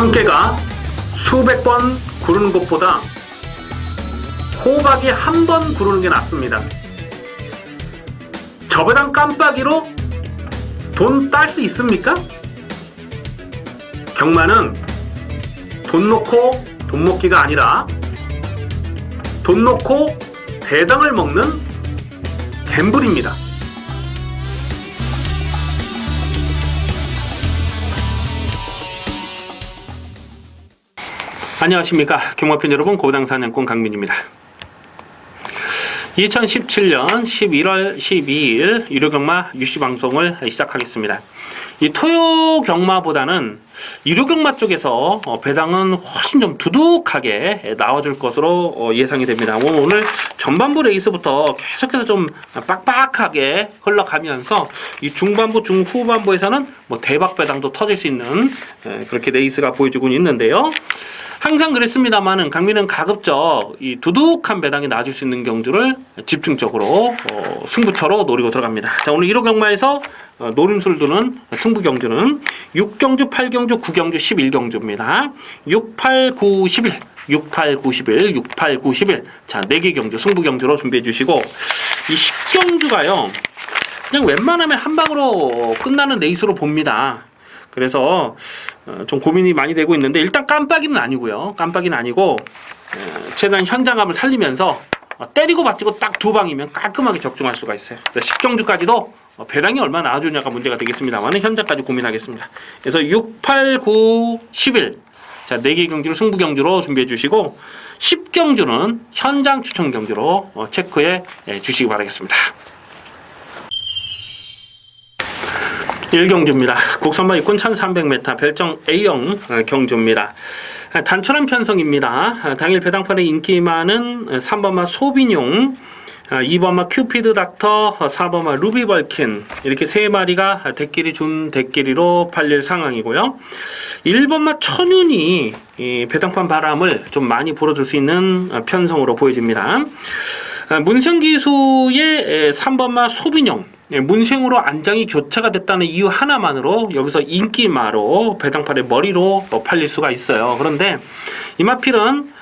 한 개가 수백 번 구르는 것보다 호박이 한 번 구르는 게 낫습니다. 저배당 깜빡이로 돈 딸 수 있습니까? 경마는 돈 놓고 돈 먹기가 아니라 돈 놓고 배당을 먹는 갬블입니다. 안녕하십니까, 경마팬 여러분, 고부당사냥꾼 강민입니다. 2017년 11월 12일 유료경마 뉴스방송을 시작하겠습니다. 이 토요경마보다는 유료경마 쪽에서 배당은 훨씬 좀 두둑하게 나와줄 것으로 예상이 됩니다. 오늘 전반부 레이스부터 계속해서 좀 빡빡하게 흘러가면서 이 중반부, 중후반부에서는 뭐 대박 배당도 터질 수 있는 그렇게 레이스가 보여주고 있는데요. 항상 그랬습니다만은 강민은 가급적 이 두둑한 배당이 나와줄 수 있는 경주를 집중적으로 승부처로 노리고 들어갑니다. 자, 오늘 1호 경마에서 노림수를 두는 승부 경주는 6경주, 8경주, 9경주, 11경주입니다. 6, 8, 9, 11, 6, 8, 9, 11, 6, 8, 9, 11. 자, 4개 경주, 승부 경주로 준비해 주시고, 이 10경주가요, 그냥 웬만하면 한 방으로 끝나는 레이스로 봅니다. 그래서 좀 고민이 많이 되고 있는데, 일단 깜빡이는 아니고요. 깜빡이는 아니고 최대한 현장감을 살리면서 때리고 맞히고 딱 2방이면 깔끔하게 적중할 수가 있어요. 10경주까지도 배당이 얼마나 나와주냐가 문제가 되겠습니다만 현장까지 고민하겠습니다. 그래서 6, 8, 9, 11. 자, 4개 경주를 승부 경주로 준비해 주시고 10경주는 현장 추천 경주로 체크해 주시기 바라겠습니다. 1경주입니다. 국선마 입군 1300m 별정 A형 경주입니다. 단촐한 편성입니다. 당일 배당판에 인기 많은 3번마 소비뇽, 2번마 큐피드 닥터, 4번마 루비벌킨, 이렇게 3마리가 대끼리 준 대끼리로 팔릴 상황이고요. 1번마 천윤이 배당판 바람을 좀 많이 불어줄 수 있는 편성으로 보여집니다. 문생기수의 3번마 소비뇽, 문생으로 안장이 교체가 됐다는 이유 하나만으로 여기서 인기마로 배당판의 머리로 팔릴 수가 있어요. 그런데 이마필은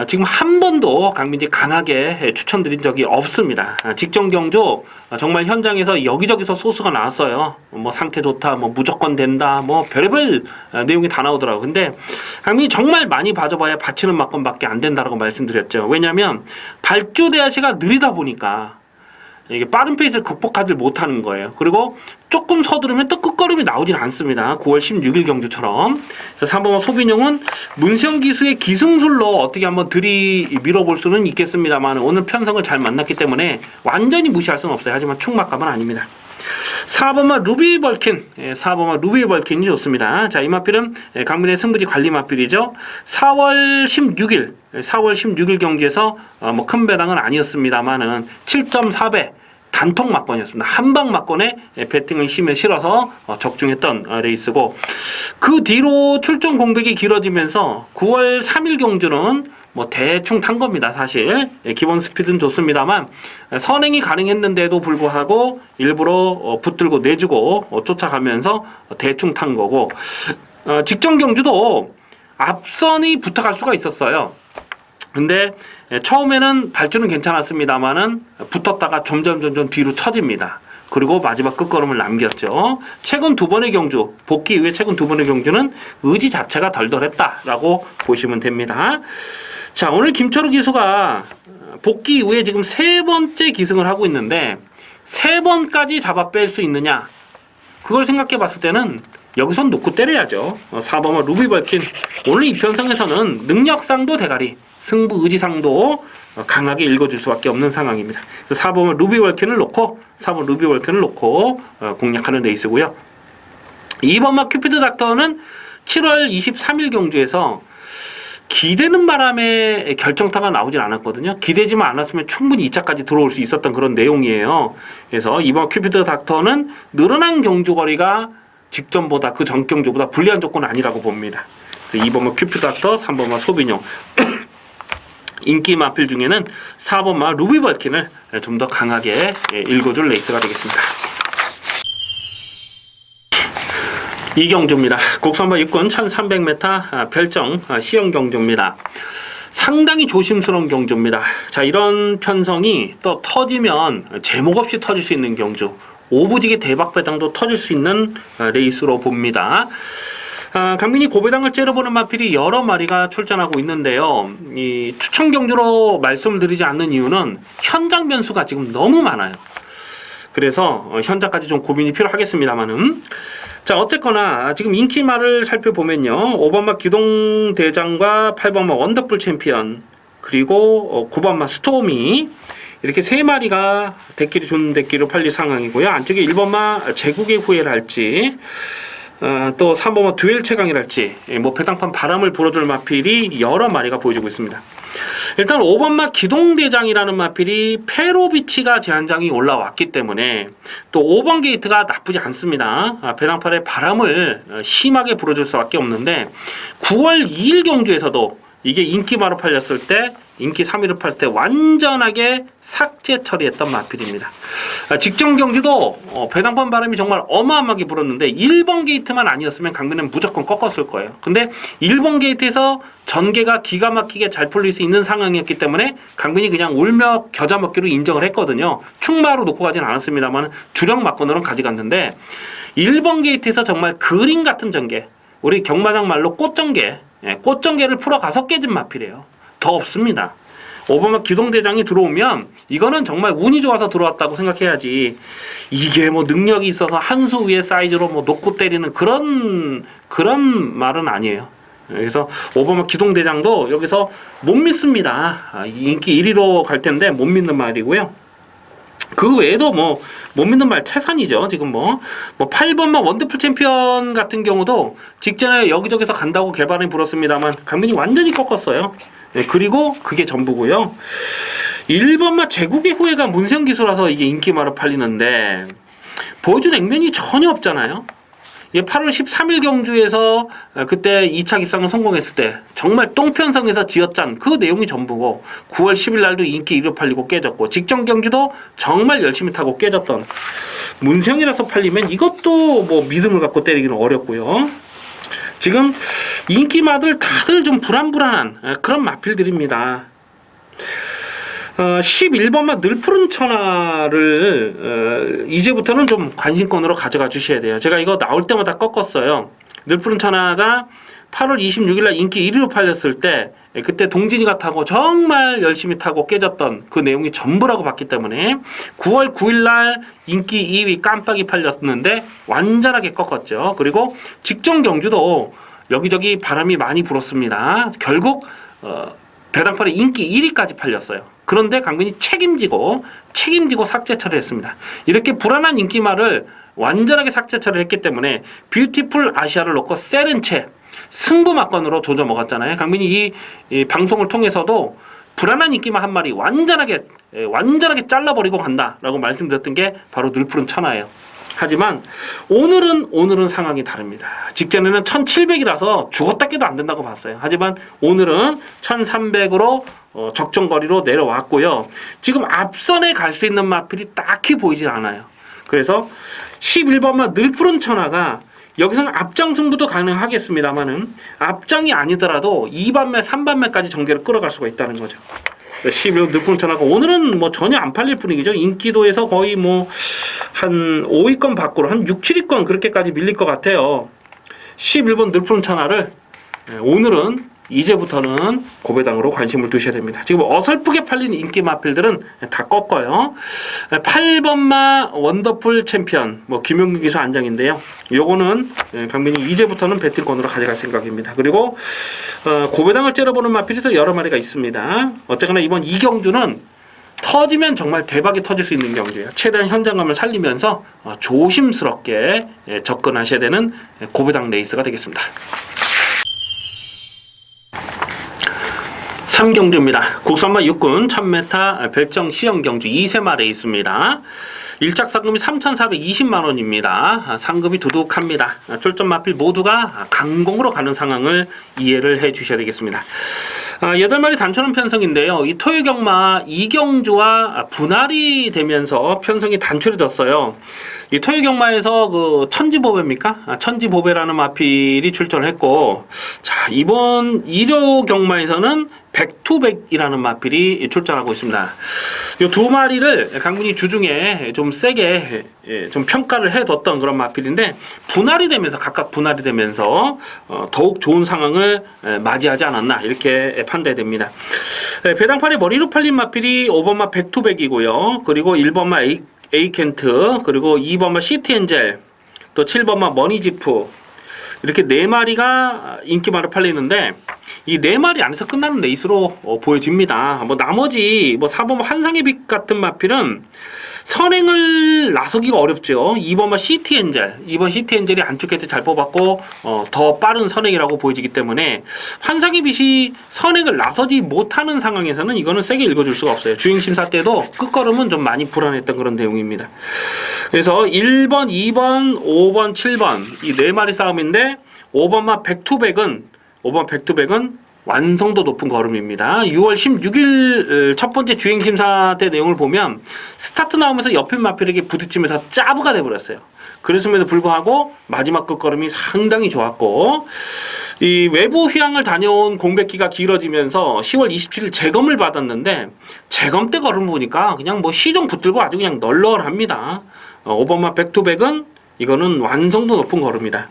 지금 한 번도 강민이 강하게 추천드린 적이 없습니다. 직전 경주 정말 현장에서 여기저기서 소스가 나왔어요. 뭐 상태 좋다, 뭐 무조건 된다, 뭐 별의별 내용이 다 나오더라고요. 근데 강민이 정말 많이 봐줘봐야 받치는 막건밖에 안 된다라고 말씀드렸죠. 왜냐하면 발주대하시가 느리다 보니까 이게 빠른 페이스를 극복하지 못하는 거예요. 그리고 조금 서두르면 또 끝걸음이 나오진 않습니다. 9월 16일 경주처럼. 그래서 3번마 소비뇽은 문세영 기수의 기승술로 어떻게 한번 밀어볼 수는 있겠습니다만 오늘 편성을 잘 만났기 때문에 완전히 무시할 수는 없어요. 하지만 충막감은 아닙니다. 4번마 루비벌킨, 4번마 루비벌킨이 좋습니다. 자, 이 마필은 강민의 승부지 관리 마필이죠. 4월 16일 경기에서 뭐 큰 배당은 아니었습니다만은 7.4배 단통 막건이었습니다. 한방 막건에 배팅을 힘에 실어서 적중했던 레이스고, 그 뒤로 출전 공백이 길어지면서 9월 3일 경주는 뭐 대충 탄 겁니다. 사실 기본 스피드는 좋습니다만 선행이 가능했는데도 불구하고 일부러 붙들고 내주고 쫓아가면서 대충 탄 거고, 직전 경주도 앞선이 붙어갈 수가 있었어요. 근데 처음에는 발주는 괜찮았습니다만은 붙었다가 점점 뒤로 처집니다. 그리고 마지막 끝걸음을 남겼죠. 최근 2번의 경주, 복귀 이후에 최근 2번의 경주는 의지 자체가 덜덜했다라고 보시면 됩니다. 자, 오늘 김철우 기수가 복귀 이후에 지금 3번째 기승을 하고 있는데 3번까지 잡아 뺄 수 있느냐, 그걸 생각해 봤을 때는 여기선 놓고 때려야죠. 4번마 루비벌킨, 오늘 이 편성에서는 능력상도 대가리, 승부 의지상도 강하게 읽어줄 수밖에 없는 상황입니다. 그래서 4번 루비벌킨을 놓고 공략하는 레이스고요. 2번마 큐피드 닥터는 7월 23일 경주에서 기대는 바람에 결정타가 나오진 않았거든요. 기대지만 않았으면 충분히 2차까지 들어올 수 있었던 그런 내용이에요. 그래서 2번 큐피드 닥터는 늘어난 경주거리가 직전보다, 그 전 경주보다 불리한 조건은 아니라고 봅니다. 2번마 큐피드 닥터, 3번마 소비뇽, 인기 마필 중에는 4번마 루비벌킨을 좀 더 강하게 읽어줄 레이스가 되겠습니다. 이경주입니다. 국산바 육군 1300m 별정 시형 경주입니다. 상당히 조심스러운 경주입니다. 자, 이런 편성이 또 터지면 제목 없이 터질 수 있는 경주, 오부지게 대박 배당도 터질 수 있는 레이스로 봅니다. 강민이 고배당을 째려보는 마필이 여러 마리가 출전하고 있는데요. 이 추천 경주로 말씀을 드리지 않는 이유는 현장 변수가 지금 너무 많아요. 그래서 현장까지 좀 고민이 필요하겠습니다만은, 자, 어쨌거나 지금 인기말을 살펴보면요, 5번마 기동대장과 8번마 원더풀 챔피언, 그리고 9번마 스토미, 이렇게 세 마리가 대끼리 좋은 대끼로 팔릴 상황이고요. 안쪽에 1번마 제국의 후예랄지, 또 3번마 듀엘 최강이랄지, 뭐 배당판 바람을 불어줄 마필이 여러 마리가 보여주고 있습니다. 일단 5번마 기동대장이라는 마필이 페로비치가 제한장이 올라왔기 때문에 또 5번 게이트가 나쁘지 않습니다. 배당판에 바람을 심하게 불어줄 수밖에 없는데, 9월 2일 경주에서도 이게 인기마로 팔렸을 때, 인기 3위를 팔 때 완전하게 삭제 처리했던 마필입니다. 직전 경기도 배당판 바람이 정말 어마어마하게 불었는데 1번 게이트만 아니었으면 강민은 무조건 꺾었을 거예요. 근데 1번 게이트에서 전개가 기가 막히게 잘 풀릴 수 있는 상황이었기 때문에 강민이 그냥 울며 겨자 먹기로 인정을 했거든요. 충마로 놓고 가진 않았습니다만 주력 막건으로는 가져갔는데, 1번 게이트에서 정말 그림 같은 전개, 우리 경마장 말로 꽃전개, 꽃전개를 풀어가서 깨진 마필이에요. 더 없습니다. 5번마 기동대장이 들어오면 이거는 정말 운이 좋아서 들어왔다고 생각해야지, 이게 뭐 능력이 있어서 한 수 위의 사이즈로 뭐 놓고 때리는 그런 말은 아니에요. 그래서 5번마 기동대장도 여기서 못 믿습니다. 인기 1위로 갈 텐데 못 믿는 말이고요. 그 외에도 뭐 못 믿는 말 태산이죠. 지금 뭐 8번마 원더풀 챔피언 같은 경우도 직전에 여기저기서 간다고 개발이 불었습니다만 강민이 완전히 꺾었어요. 네, 그리고 그게 전부고요. 1번마 제국의 후예가 문세영 기수라서 이게 인기마로 팔리는데 보여준 액면이 전혀 없잖아요. 이게 8월 13일 경주에서 그때 2차 입상을 성공했을 때 정말 똥편성에서 지어짠 그 내용이 전부고, 9월 10일 날도 인기 1위 팔리고 깨졌고, 직전 경주도 정말 열심히 타고 깨졌던 문세영이라서 팔리면 이것도 뭐 믿음을 갖고 때리기는 어렵고요. 지금 인기마들 다들 좀 불안불안한 그런 마필들입니다. 11번마 늘푸른 천하를 이제부터는 좀 관심권으로 가져가 주셔야 돼요. 제가 이거 나올 때마다 꺾었어요. 늘푸른 천하가 8월 26일날 인기 1위로 팔렸을 때, 그때 동진이가 타고 정말 열심히 타고 깨졌던 그 내용이 전부라고 봤기 때문에 9월 9일날 인기 2위 깜빡이 팔렸는데 완전하게 꺾었죠. 그리고 직전 경주도 여기저기 바람이 많이 불었습니다. 결국 배당판에 인기 1위까지 팔렸어요. 그런데 강민이 책임지고 삭제 처리했습니다. 이렇게 불안한 인기말을 완전하게 삭제 처리했기 때문에 뷰티풀 아시아를 놓고 세렌체 승부 막건으로 조져 먹었잖아요. 강민이 이 방송을 통해서도 불안한 인기말 한 마리 완전하게 잘라버리고 간다라고 말씀드렸던 게 바로 늘푸른 천하예요. 하지만 오늘은 상황이 다릅니다. 직전에는 1700이라서 죽었다 깨도 안 된다고 봤어요. 하지만 오늘은 1300으로 적정거리로 내려왔고요. 지금 앞선에 갈 수 있는 마필이 딱히 보이질 않아요. 그래서 11번마 늘푸른 천하가 여기서는 앞장 승부도 가능하겠습니다만은 앞장이 아니더라도 2반매, 3반매까지 전개를 끌어갈 수가 있다는 거죠. 11번 늘푸른 천하가 오늘은 뭐 전혀 안 팔릴 분위기죠. 인기도에서 거의 뭐 한 5위권 밖으로 한 6, 7위권 그렇게까지 밀릴 것 같아요. 11번 늘푸른 천하를 오늘은 이제부터는 고배당으로 관심을 두셔야 됩니다. 지금 어설프게 팔린 인기 마필들은 다 꺾어요. 8번마 원더풀 챔피언, 뭐 김용규 기수 안장인데요. 요거는 강민이 이제부터는 배틀권으로 가져갈 생각입니다. 그리고 고배당을 째려보는 마필이 여러 마리가 있습니다. 어쨌거나 이번 이 경주는 터지면 정말 대박이 터질 수 있는 경주예요. 최대한 현장감을 살리면서 조심스럽게 접근하셔야 되는 고배당 레이스가 되겠습니다. 3경주입니다. 국산마 육군 1000m 별정 시형 경주 2세마 레이스입니다. 1작 상금이 3,420만원입니다. 상금이 두둑합니다. 출전 마필 모두가 강공으로 가는 상황을 이해를 해 주셔야 되겠습니다. 8마리 단초는 편성인데요. 이 토요경마 이경주와 분할이 되면서 편성이 단촐해졌어요. 이 토요경마에서 그 천지보배입니까? 천지보배라는 마필이 출전을 했고, 자, 이번 일요경마에서는 백투백이라는 마필이 출전하고 있습니다. 이 두 마리를 강문이 주중에 좀 세게 좀 평가를 해뒀던 그런 마필인데, 분할이 되면서 각각 분할이 되면서 더욱 좋은 상황을 맞이하지 않았나 이렇게 판단이 됩니다. 배당판에 머리로 팔린 마필이 5번마 백투백이고요. 그리고 1번마 에이켄트, 그리고 2번마 시티엔젤, 또 7번마 머니지프, 이렇게 4마리가 인기마로 팔리는데, 이 4마리 안에서 끝나는 레이스로 보여집니다. 뭐 나머지 4번 환상의 빛 같은 마필은 선행을 나서기가 어렵죠. 2번마 시티엔젤, 2번 시티엔젤이 안쪽 게이트 잘 뽑았고 더 빠른 선행이라고 보여지기 때문에 환상의 빛이 선행을 나서지 못하는 상황에서는 이거는 세게 읽어줄 수가 없어요. 주행심사 때도 끝걸음은 좀 많이 불안했던 그런 내용입니다. 그래서 1번, 2번, 5번, 7번 이 4마리 싸움인데 5번마 백투백은 완성도 높은 걸음입니다. 6월 16일 첫 번째 주행심사 때 내용을 보면 스타트 나오면서 옆에 마필에게 부딪히면서 짜부가 돼버렸어요. 그랬음에도 불구하고 마지막 끝걸음이 상당히 좋았고, 이 외부 휴양을 다녀온 공백기가 길어지면서 10월 27일 재검을 받았는데, 재검 때 걸음 보니까 그냥 뭐 시종 붙들고 아주 그냥 널널합니다. 5번마 백투백은 이거는 완성도 높은 걸음이다.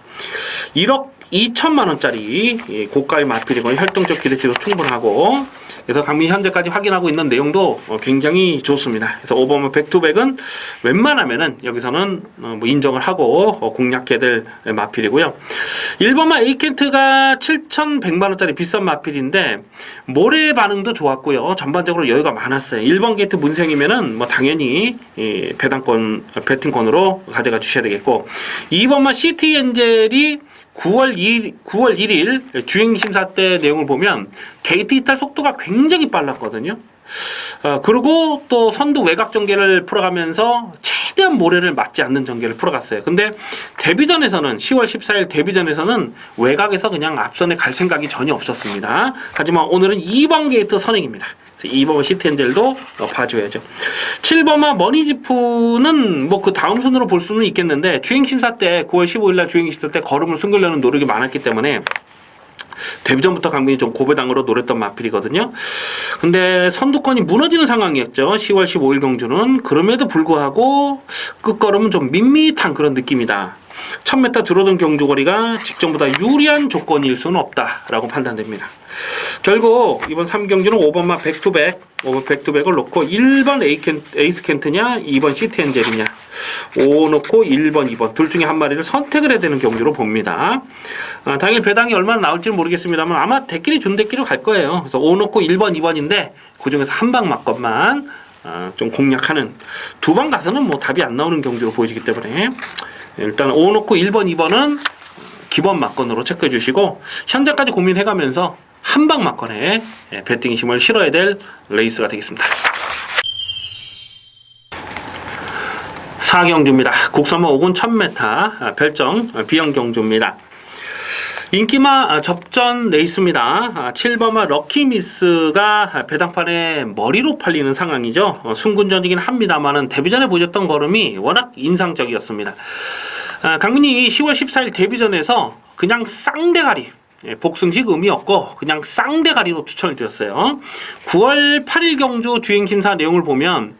1억 2천만 원짜리 고가의 마필이고 활동적 기대치도 충분하고, 그래서 강민이 현재까지 확인하고 있는 내용도 굉장히 좋습니다. 그래서 5번마 백투백은 웬만하면은 여기서는 뭐 인정을 하고 공략해야 될 마필이고요. 1번마 에이켄트가 7,100만 원짜리 비싼 마필인데 모래 반응도 좋았고요. 전반적으로 여유가 많았어요. 1번 게이트 문생이면은 뭐 당연히 배팅권으로 가져가 주셔야 되겠고, 2번마 시티 엔젤이 9월 1일 주행심사 때 내용을 보면 게이트 이탈 속도가 굉장히 빨랐거든요. 그리고 또 선두 외곽 전개를 풀어가면서 최대한 모래를 맞지 않는 전개를 풀어갔어요. 근데 데뷔전에서는 10월 14일 데뷔전에서는 외곽에서 그냥 앞선에 갈 생각이 전혀 없었습니다. 하지만 오늘은 2번 게이트 선행입니다. 2번 시티엔젤도 봐줘야죠. 7번마 머니지프는 뭐 그 다음 순으로 볼 수는 있겠는데, 주행심사 때 9월 15일날 주행심사 때 걸음을 숨기려는 노력이 많았기 때문에 데뷔전부터 강민이 좀 고배당으로 노렸던 마필이거든요. 근데 선두권이 무너지는 상황이었죠. 10월 15일 경주는. 그럼에도 불구하고 끝걸음은 좀 밋밋한 그런 느낌이다. 1000m 줄어든 경주거리가 직전보다 유리한 조건일 수는 없다라고 판단됩니다. 결국 이번 3경주는 5번마 백투백을 놓고 1번 에이스 켄트냐 2번 시티엔젤이냐 5 놓고 1번 2번 둘 중에 한 마리를 선택을 해야 되는 경주로 봅니다. 당일 배당이 얼마나 나올지는 모르겠습니다만 아마 대끼리 준 대끼리로 갈 거예요. 그래서 5 놓고 1번 2번인데 그중에서 한 방 맞건만 좀 공략하는, 두 방 가서는 뭐 답이 안 나오는 경주로 보여지기 때문에 일단 5 놓고 1번 2번은 기본 막건으로 체크해 주시고, 현재까지 고민해가면서 한방 막건에 배팅 힘을 실어야 될 레이스가 되겠습니다. 4경주입니다. 국산마 5군 1000m 별정 B형 경주입니다. 인기마 접전 레이스입니다. 7번마 럭키미스가 배당판에 머리로 팔리는 상황이죠. 순군전이긴 합니다만은 데뷔전에 보여줬던 걸음이 워낙 인상적이었습니다. 강민이 10월 14일 데뷔전에서 그냥 쌍대가리, 복승식 의미 없고 그냥 쌍대가리로 추천을 드렸어요. 9월 8일 경주 주행심사 내용을 보면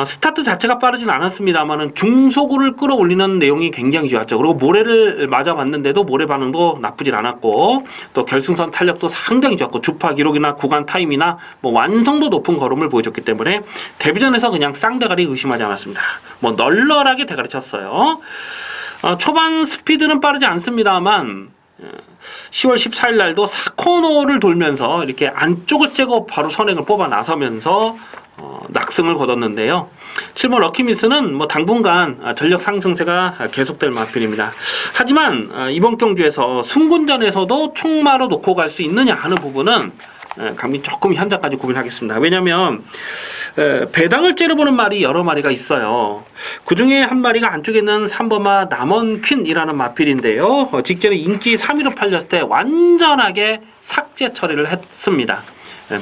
스타트 자체가 빠르진 않았습니다만은 중속을 끌어올리는 내용이 굉장히 좋았죠. 그리고 모래를 맞아봤는데도 모래 반응도 나쁘진 않았고, 또 결승선 탄력도 상당히 좋았고, 주파 기록이나 구간 타임이나 뭐 완성도 높은 걸음을 보여줬기 때문에 데뷔전에서 그냥 쌍대가리 의심하지 않았습니다. 뭐 널널하게 대가리 쳤어요. 초반 스피드는 빠르지 않습니다만 10월 14일 날도 4코너를 돌면서 이렇게 안쪽을 째고 바로 선행을 뽑아 나서면서 낙승을 거뒀는데요. 7번 럭키미스는 뭐 당분간 전력 상승세가 계속될 마필입니다. 하지만 이번 경주에서 순군전에서도 총마로 놓고 갈 수 있느냐 하는 부분은 강민 조금 현장까지 고민하겠습니다. 왜냐하면 배당을 째려보는 말이 여러 마리가 있어요. 그 중에 한 마리가 안쪽에 있는 3번마 남원 퀸이라는 마필인데요. 직전에 인기 3위로 팔렸을 때 완전하게 삭제 처리를 했습니다.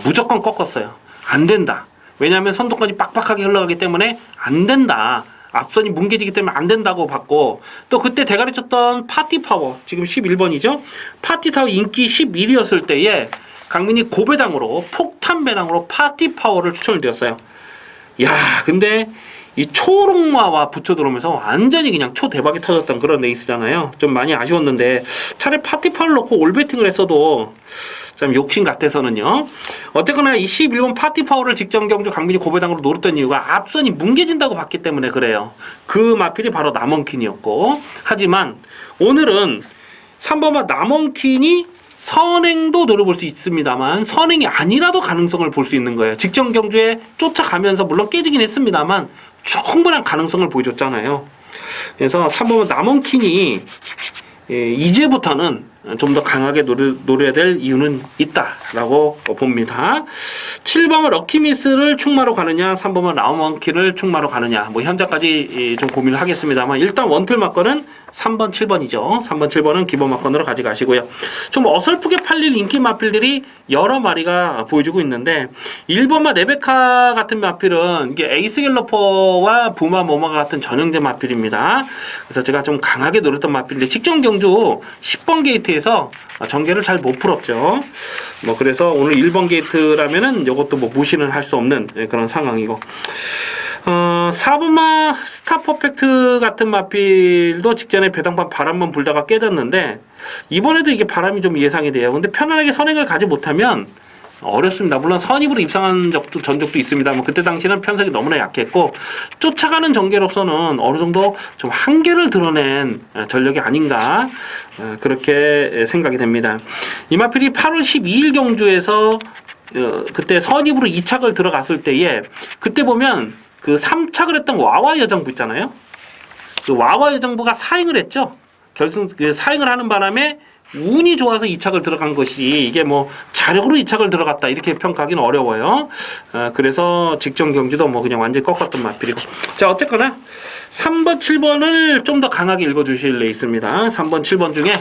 무조건 꺾었어요. 안 된다. 왜냐하면 선두권이 빡빡하게 흘러가기 때문에 안 된다. 앞선이 뭉개지기 때문에 안 된다고 봤고, 또 그때 대가리 쳤던 파티파워, 지금 11번이죠. 파티타워 인기 11위였을 때에 강민이 고배당으로, 폭탄 배당으로 파티파워를 추천을 드렸어요. 야, 근데 이 초롱마와 붙여 들어오면서 완전히 그냥 초대박이 터졌던 그런 레이스잖아요. 좀 많이 아쉬웠는데 차라리 파티파워를 넣고 올배팅을 했어도 참 욕심 같아서는요. 어쨌거나 이 11번 파티파워를 직전 경주 강민이 고배당으로 노렸던 이유가 앞선이 뭉개진다고 봤기 때문에 그래요. 그 마필이 바로 남원킨이었고, 하지만 오늘은 3번마 남원킨이 선행도 노려볼 수 있습니다만 선행이 아니라도 가능성을 볼 수 있는 거예요. 직전 경주에 쫓아가면서 물론 깨지긴 했습니다만 충분한 가능성을 보여줬잖아요. 그래서 3번마 남원킨이 이제부터는 좀 더 강하게 노려야 될 이유는 있다라고 봅니다. 7번은 럭키미스를 충마로 가느냐, 3번은 라운원키를 충마로 가느냐, 뭐 현재까지 좀 고민을 하겠습니다만 일단 원틀 막건은 3번, 7번이죠. 3번, 7번은 기본 막건으로 가져가시고요. 좀 어설프게 팔릴 인기 마필들이 여러 마리가 보여주고 있는데 1번마 레베카 같은 마필은 이게 에이스 갤러퍼와 부마 모마가 같은 전형제 마필입니다. 그래서 제가 좀 강하게 노렸던 마필인데 직전 경주 10번 게이트에서 전개를 잘 못 풀었죠. 뭐 그래서 오늘 1번 게이트라면은 이것도 뭐 무시는 할 수 없는 그런 상황이고, 4번마 스타 퍼펙트 같은 마필도 직전에 배당판 바람만 불다가 깨졌는데 이번에도 이게 바람이 좀 예상이 돼요. 근데 편안하게 선행을 가지 못하면 어렵습니다. 물론 선입으로 입상한 전적도 있습니다만 그때 당시는 편성이 너무나 약했고 쫓아가는 전개로서는 어느 정도 좀 한계를 드러낸 전력이 아닌가 그렇게 생각이 됩니다. 이마필이 8월 12일 경주에서 그때 선입으로 2착을 들어갔을 때에 그때 보면 그 3착을 했던 와와 여정부 있잖아요. 그 와와 여정부가 사행을 했죠. 결승 그 사행을 하는 바람에 운이 좋아서 2착을 들어간 것이 이게 뭐 자력으로 2착을 들어갔다 이렇게 평가하기는 어려워요. 그래서 직전 경주도 뭐 그냥 완전히 꺾었던 마필이고. 자, 어쨌거나 3번, 7번을 좀 더 강하게 읽어주실 레이스입니다. 3번, 7번 중에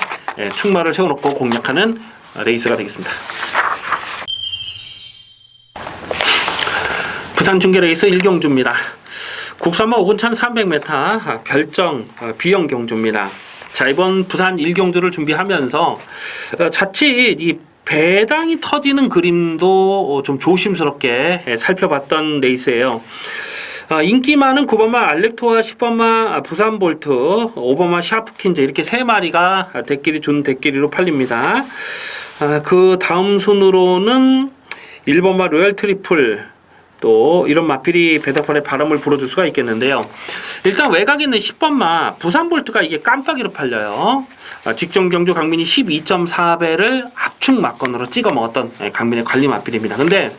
충마를 세워놓고 공략하는 레이스가 되겠습니다. 부산 중계 레이스 1경주입니다. 국산마 5군 1300m 별정 B형 경주입니다. 자, 이번 부산 1경주를 준비하면서 자칫 이 배당이 터지는 그림도 좀 조심스럽게 살펴봤던 레이스예요. 인기 많은 9번마 알렉토와 10번마 부산볼트, 5번마 샤프킨즈 이렇게 세 마리가 대끼리 준 대끼리로 팔립니다. 그 다음 순으로는 1번마 로얄 트리플, 또 이런 마필이 배당판에 바람을 불어줄 수가 있겠는데요. 일단 외곽에 있는 10번마 부산볼트가 이게 깜빡이로 팔려요. 직전 경주 강민이 12.4배를 압축 막건으로 찍어 먹었던 강민의 관리 마필입니다. 근데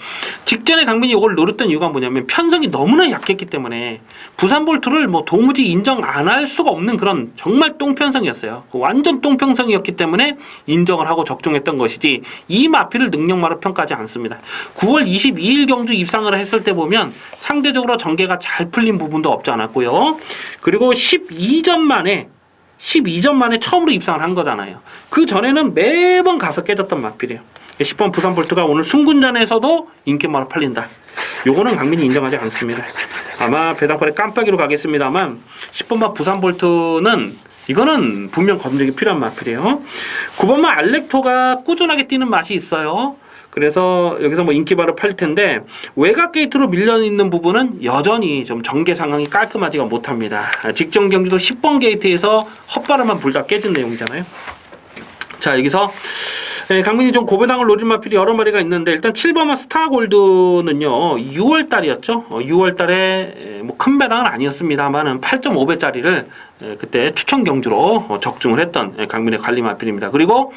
직전에 강민이 이걸 노렸던 이유가 뭐냐면 편성이 너무나 약했기 때문에 부산볼트를 뭐 도무지 인정 안 할 수가 없는 그런 정말 똥편성이었어요. 완전 똥편성이었기 때문에 인정을 하고 적중했던 것이지 이 마필을 능력마로 평가하지 않습니다. 9월 22일 경주 입상을 했을 때 보면 상대적으로 전개가 잘 풀린 부분도 없지 않았고요. 그리고 12전 만에 처음으로 입상을 한 거잖아요. 그 전에는 매번 가서 깨졌던 마필이에요. 10번 부산볼트가 오늘 순군전에서도 인기마로 팔린다. 요거는 강민이 인정하지 않습니다. 아마 배당판에 깜빡이로 가겠습니다만 10번마 부산볼트는 이거는 분명 검증이 필요한 마필이에요. 9번마 알렉토가 꾸준하게 뛰는 맛이 있어요. 그래서 여기서 뭐 인기바로 팔 텐데 외곽 게이트로 밀려 있는 부분은 여전히 좀 전개 상황이 깔끔하지가 못합니다. 직전 경기도 10번 게이트에서 헛바람만 불다 깨진 내용이잖아요. 자, 여기서 강민이 좀 고배당을 노린 마필이 여러 마리가 있는데 일단 7번마 스타골드는요 6월달이었죠. 6월달에 뭐 큰 배당은 아니었습니다만은 8.5배짜리를 그때 추천 경주로 적중을 했던 강민의 관리 마필입니다. 그리고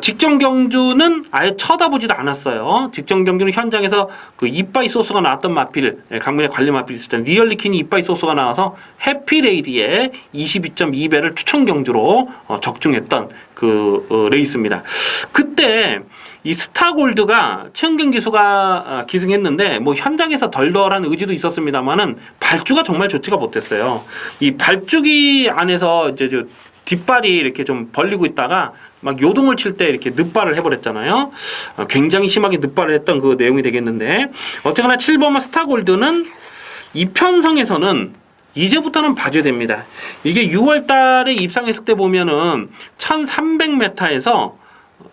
직전 경주는 아예 쳐다보지도 않았어요. 직전 경주는 현장에서 그 이빠이 소스가 나왔던 마필, 강민의 관리 마필 있었잖아요. 리얼리킨이 이빠이 소스가 나와서 해피레이디의 22.2배를 추천 경주로 적중했던 그 레이스입니다. 그때 이 스타골드가 최은경 기수가 기승했는데 뭐 현장에서 덜덜한 의지도 있었습니다만은 발주가 정말 좋지가 못했어요. 이 발주기 안에서 이제 뒷발이 이렇게 좀 벌리고 있다가 막 요동을 칠 때 이렇게 늑발을 해버렸잖아요. 굉장히 심하게 늑발을 했던 그 내용이 되겠는데 어쨌거나 7번마 스타골드는 이편성에서는 이제부터는 봐줘야 됩니다. 이게 6월 달에 입상했을 때 보면은 1300m에서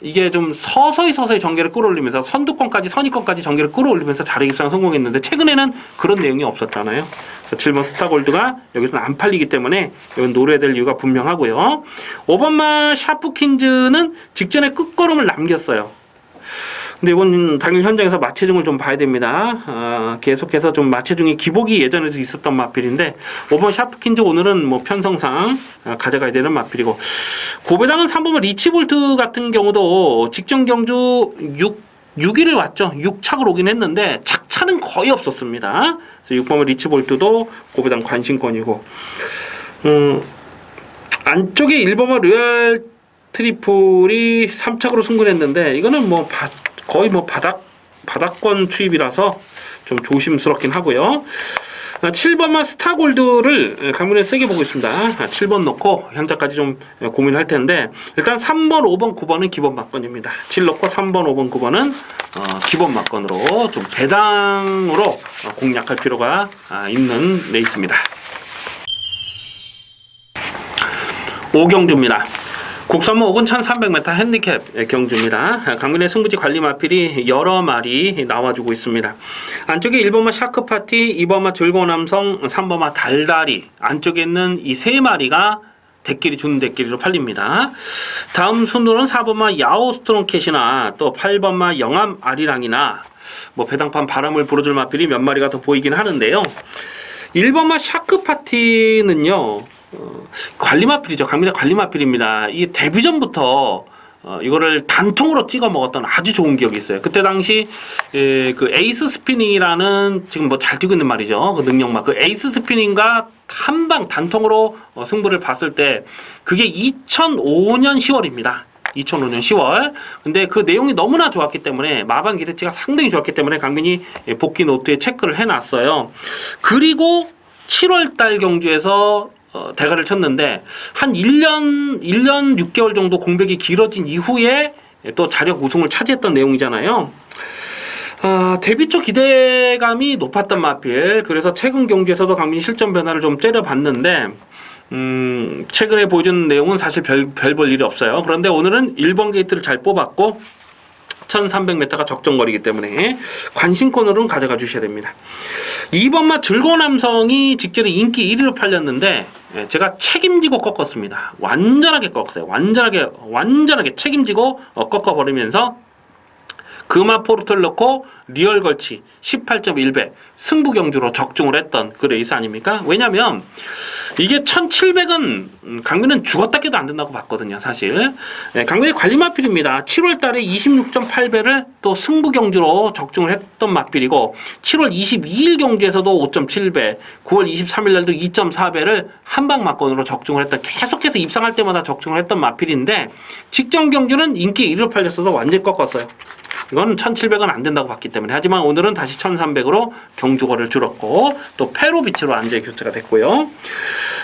이게 좀 서서히 전개를 끌어올리면서 선두권까지 선의권까지 전개를 끌어올리면서 자력 입상 성공했는데 최근에는 그런 내용이 없었잖아요. 7번 스타골드가 여기서는 안 팔리기 때문에 여기 노려야 될 이유가 분명하고요. 5번마 샤프킨즈는 직전에 끝걸음을 남겼어요. 근데 이건 당연히 현장에서 마체중을 좀 봐야 됩니다. 계속해서 좀 마체중이 기복이 예전에도 있었던 마필인데 5번 샤프킨즈 오늘은 뭐 편성상 가져가야 되는 마필이고 고배당은 3번은 리치볼트 같은 경우도 직전 경주 6위를 왔죠. 6착을 오긴 했는데 착차는 거의 없었습니다. 그래서 6번은 리치볼트도 고배당 관심권이고 안쪽에 1번은 로얄 트리플이 3착으로 승근했는데 이거는 뭐 거의 뭐 바닥권 추입이라서 좀 조심스럽긴 하고요. 7번만 스타골드를 강문에 세게 보고 있습니다. 7번 넣고 현재까지 좀 고민할 텐데 일단 3번, 5번, 9번은 기본 막건입니다. 7 넣고 3번, 5번, 9번은 기본 막건으로 좀 배당으로 공략할 필요가 있는 레이스입니다. 5경주입니다. 국산모 5군 1300m 핸디캡 경주입니다. 강민의 승부지 관리 마필이 여러 마리 나와주고 있습니다. 안쪽에 1번마 샤크파티, 2번마 즐거운남성, 3번마 달달이 안쪽에 있는 이 세 마리가 대끼리 주는 대끼리로 팔립니다. 다음 순으로는 4번마 야오스트롱캣이나 또 8번마 영암 아리랑이나 뭐 배당판 바람을 불어줄 마필이 몇 마리가 더 보이긴 하는데요. 1번마 샤크파티는요. 관리마필이죠. 강민의 관리마필입니다. 이 데뷔전부터 이거를 단통으로 찍어 먹었던 아주 좋은 기억이 있어요. 그때 당시 그 에이스 스피닝이라는 지금 뭐 잘 뛰고 있는 말이죠. 그 능력마 그 에이스 스피닝과 한방 단통으로 승부를 봤을 때 그게 2005년 10월입니다. 2005년 10월. 근데 그 내용이 너무나 좋았기 때문에 마방 기대치가 상당히 좋았기 때문에 강민이 복귀 노트에 체크를 해놨어요. 그리고 7월달 경주에서 대가를 쳤는데 한 1년 6개월 정도 공백이 길어진 이후에 또 자력 우승을 차지했던 내용이잖아요. 데뷔 초 기대감이 높았던 마필. 그래서 최근 경주에서도 강민이 실전 변화를 좀 째려봤는데 최근에 보여준 내용은 사실 별 볼 일이 없어요. 그런데 오늘은 1번 게이트를 잘 뽑았고 1300m가 적정거리이기 때문에 관심권으로는 가져가 주셔야 됩니다. 2번마 즐거운 남성이 직전에 인기 1위로 팔렸는데 제가 책임지고 꺾었습니다. 완전하게 꺾었어요. 완전하게 책임지고 꺾어버리면서 금화 포르트를 넣고 리얼 걸치 18.1배 승부 경주로 적중을 했던 그 레이스 아닙니까? 왜냐면 이게 1700은 강민은 죽었다 깨도 안 된다고 봤거든요, 사실. 강민의 관리 마필입니다. 7월 달에 26.8배를 또 승부 경주로 적중을 했던 마필이고 7월 22일 경주에서도 5.7배, 9월 23일 날도 2.4배를 한방 막건으로 적중을 했던 계속해서 입상할 때마다 적중을 했던 마필인데 직전 경주는 인기 1위로 팔렸어서 완전히 꺾었어요. 이건 1700은 안 된다고 봤기 때문에. 하지만 오늘은 다시 1300으로 경주거리를 줄었고 또 페로비치로 안전히 교체가 됐고요.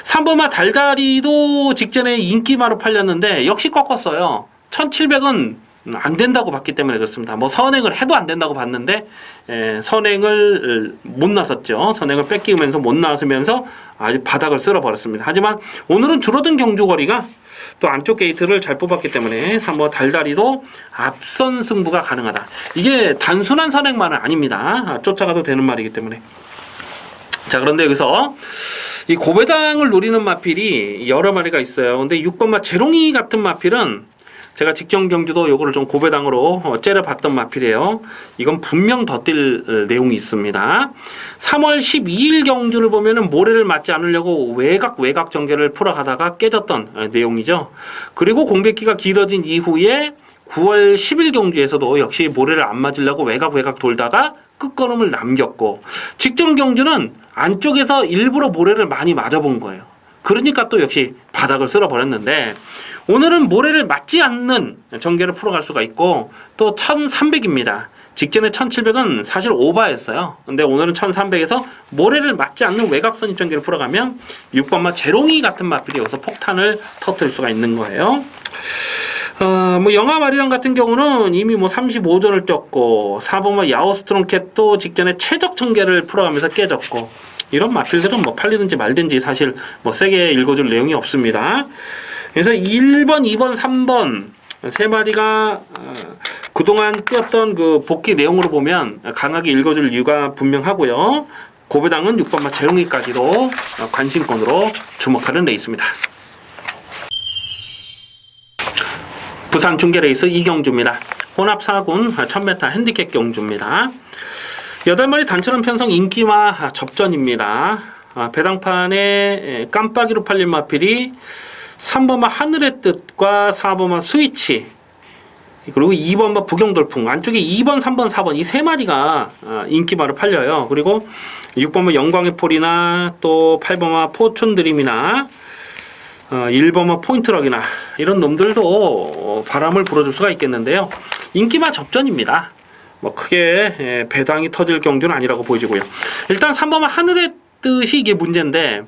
3번마 달달이도 직전에 인기마로 팔렸는데 역시 꺾었어요. 1700은 안 된다고 봤기 때문에 그렇습니다. 뭐 선행을 해도 안 된다고 봤는데 선행을 못 나섰죠. 선행을 뺏기면서 못 나서면서 아주 바닥을 쓸어버렸습니다. 하지만 오늘은 줄어든 경주거리가 또 안쪽 게이트를 잘 뽑았기 때문에 3번 달달이도 앞선 승부가 가능하다. 이게 단순한 선행만은 아닙니다. 쫓아가도 되는 말이기 때문에. 자, 그런데 여기서 이 고배당을 노리는 마필이 여러 마리가 있어요. 근데 6번마 재롱이 같은 마필은 제가 직전 경주도 요거를 좀 고배당으로 째려봤던 마필이에요. 이건 분명 더 뛸 내용이 있습니다. 3월 12일 경주를 보면은 모래를 맞지 않으려고 외곽 전개를 풀어가다가 깨졌던 내용이죠. 그리고 공백기가 길어진 이후에 9월 10일 경주에서도 역시 모래를 안 맞으려고 외곽 돌다가 끝걸음을 남겼고 직전 경주는 안쪽에서 일부러 모래를 많이 맞아본 거예요. 그러니까 또 역시 바닥을 쓸어버렸는데 오늘은 모래를 맞지 않는 전개를 풀어갈 수가 있고 또 1300입니다. 직전에 1700은 사실 오바였어요. 근데 오늘은 1300에서 모래를 맞지 않는 외곽선 입전개를 풀어가면 6번마 재롱이 같은 마필이 여기서 폭탄을 터뜨릴 수가 있는 거예요. 뭐 영화 마리랑 같은 경우는 이미 뭐 35전을 떴고 4번마 야오스트롱캣도 직전에 최적 전개를 풀어가면서 깨졌고 이런 마필들은 뭐 팔리든지 말든지 사실 뭐 세게 읽어줄 내용이 없습니다. 그래서 1번, 2번, 3번 세 마리가 그동안 띄었던 그 복귀 내용으로 보면 강하게 읽어줄 이유가 분명하고요. 고배당은 6번마 재롱이까지도 관심권으로 주목하는 레이스입니다. 부산 중계레이스 이경주입니다. 혼합 4군 1000m 핸디캡 경주입니다. 8마리 단체론 편성 인기마 접전입니다. 배당판에 깜빡이로 팔린 마필이 3번마 하늘의 뜻과 4번마 스위치 그리고 2번마 부경돌풍 안쪽에 2번, 3번, 4번 이 세 마리가 인기마로 팔려요. 그리고 6번마 영광의 폴이나 또 8번마 포촌드림이나 1번마 포인트럭이나 이런 놈들도 바람을 불어줄 수가 있겠는데요. 인기마 접전입니다. 뭐 크게 배당이 터질 경주는 아니라고 보여지고요. 일단 3번마 하늘의 뜻이 이게 문제인데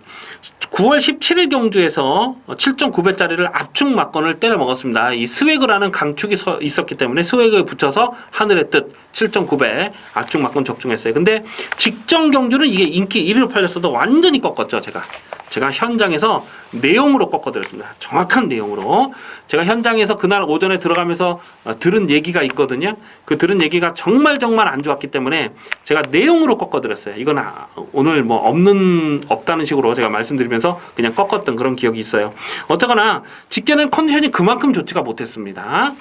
9월 17일 경주에서 7.9배짜리를 압축 막건을 때려 먹었습니다. 이 스웨그라는 강축이 있었기 때문에 스웨그에 붙여서 하늘의 뜻 7.9배 압축 막건 적중했어요. 근데 직전 경주는 이게 인기 1위로 팔렸어도 완전히 꺾었죠. 제가 현장에서 내용으로 꺾어드렸습니다. 정확한 내용으로. 제가 현장에서 그날 오전에 들어가면서 들은 얘기가 있거든요. 그 들은 얘기가 정말 안 좋았기 때문에 제가 내용으로 꺾어드렸어요. 이건 오늘 뭐 없다는 식으로 제가 말씀드리면서 그냥 꺾었던 그런 기억이 있어요. 어쨌거나 직전엔 컨디션이 그만큼 좋지가 못했습니다.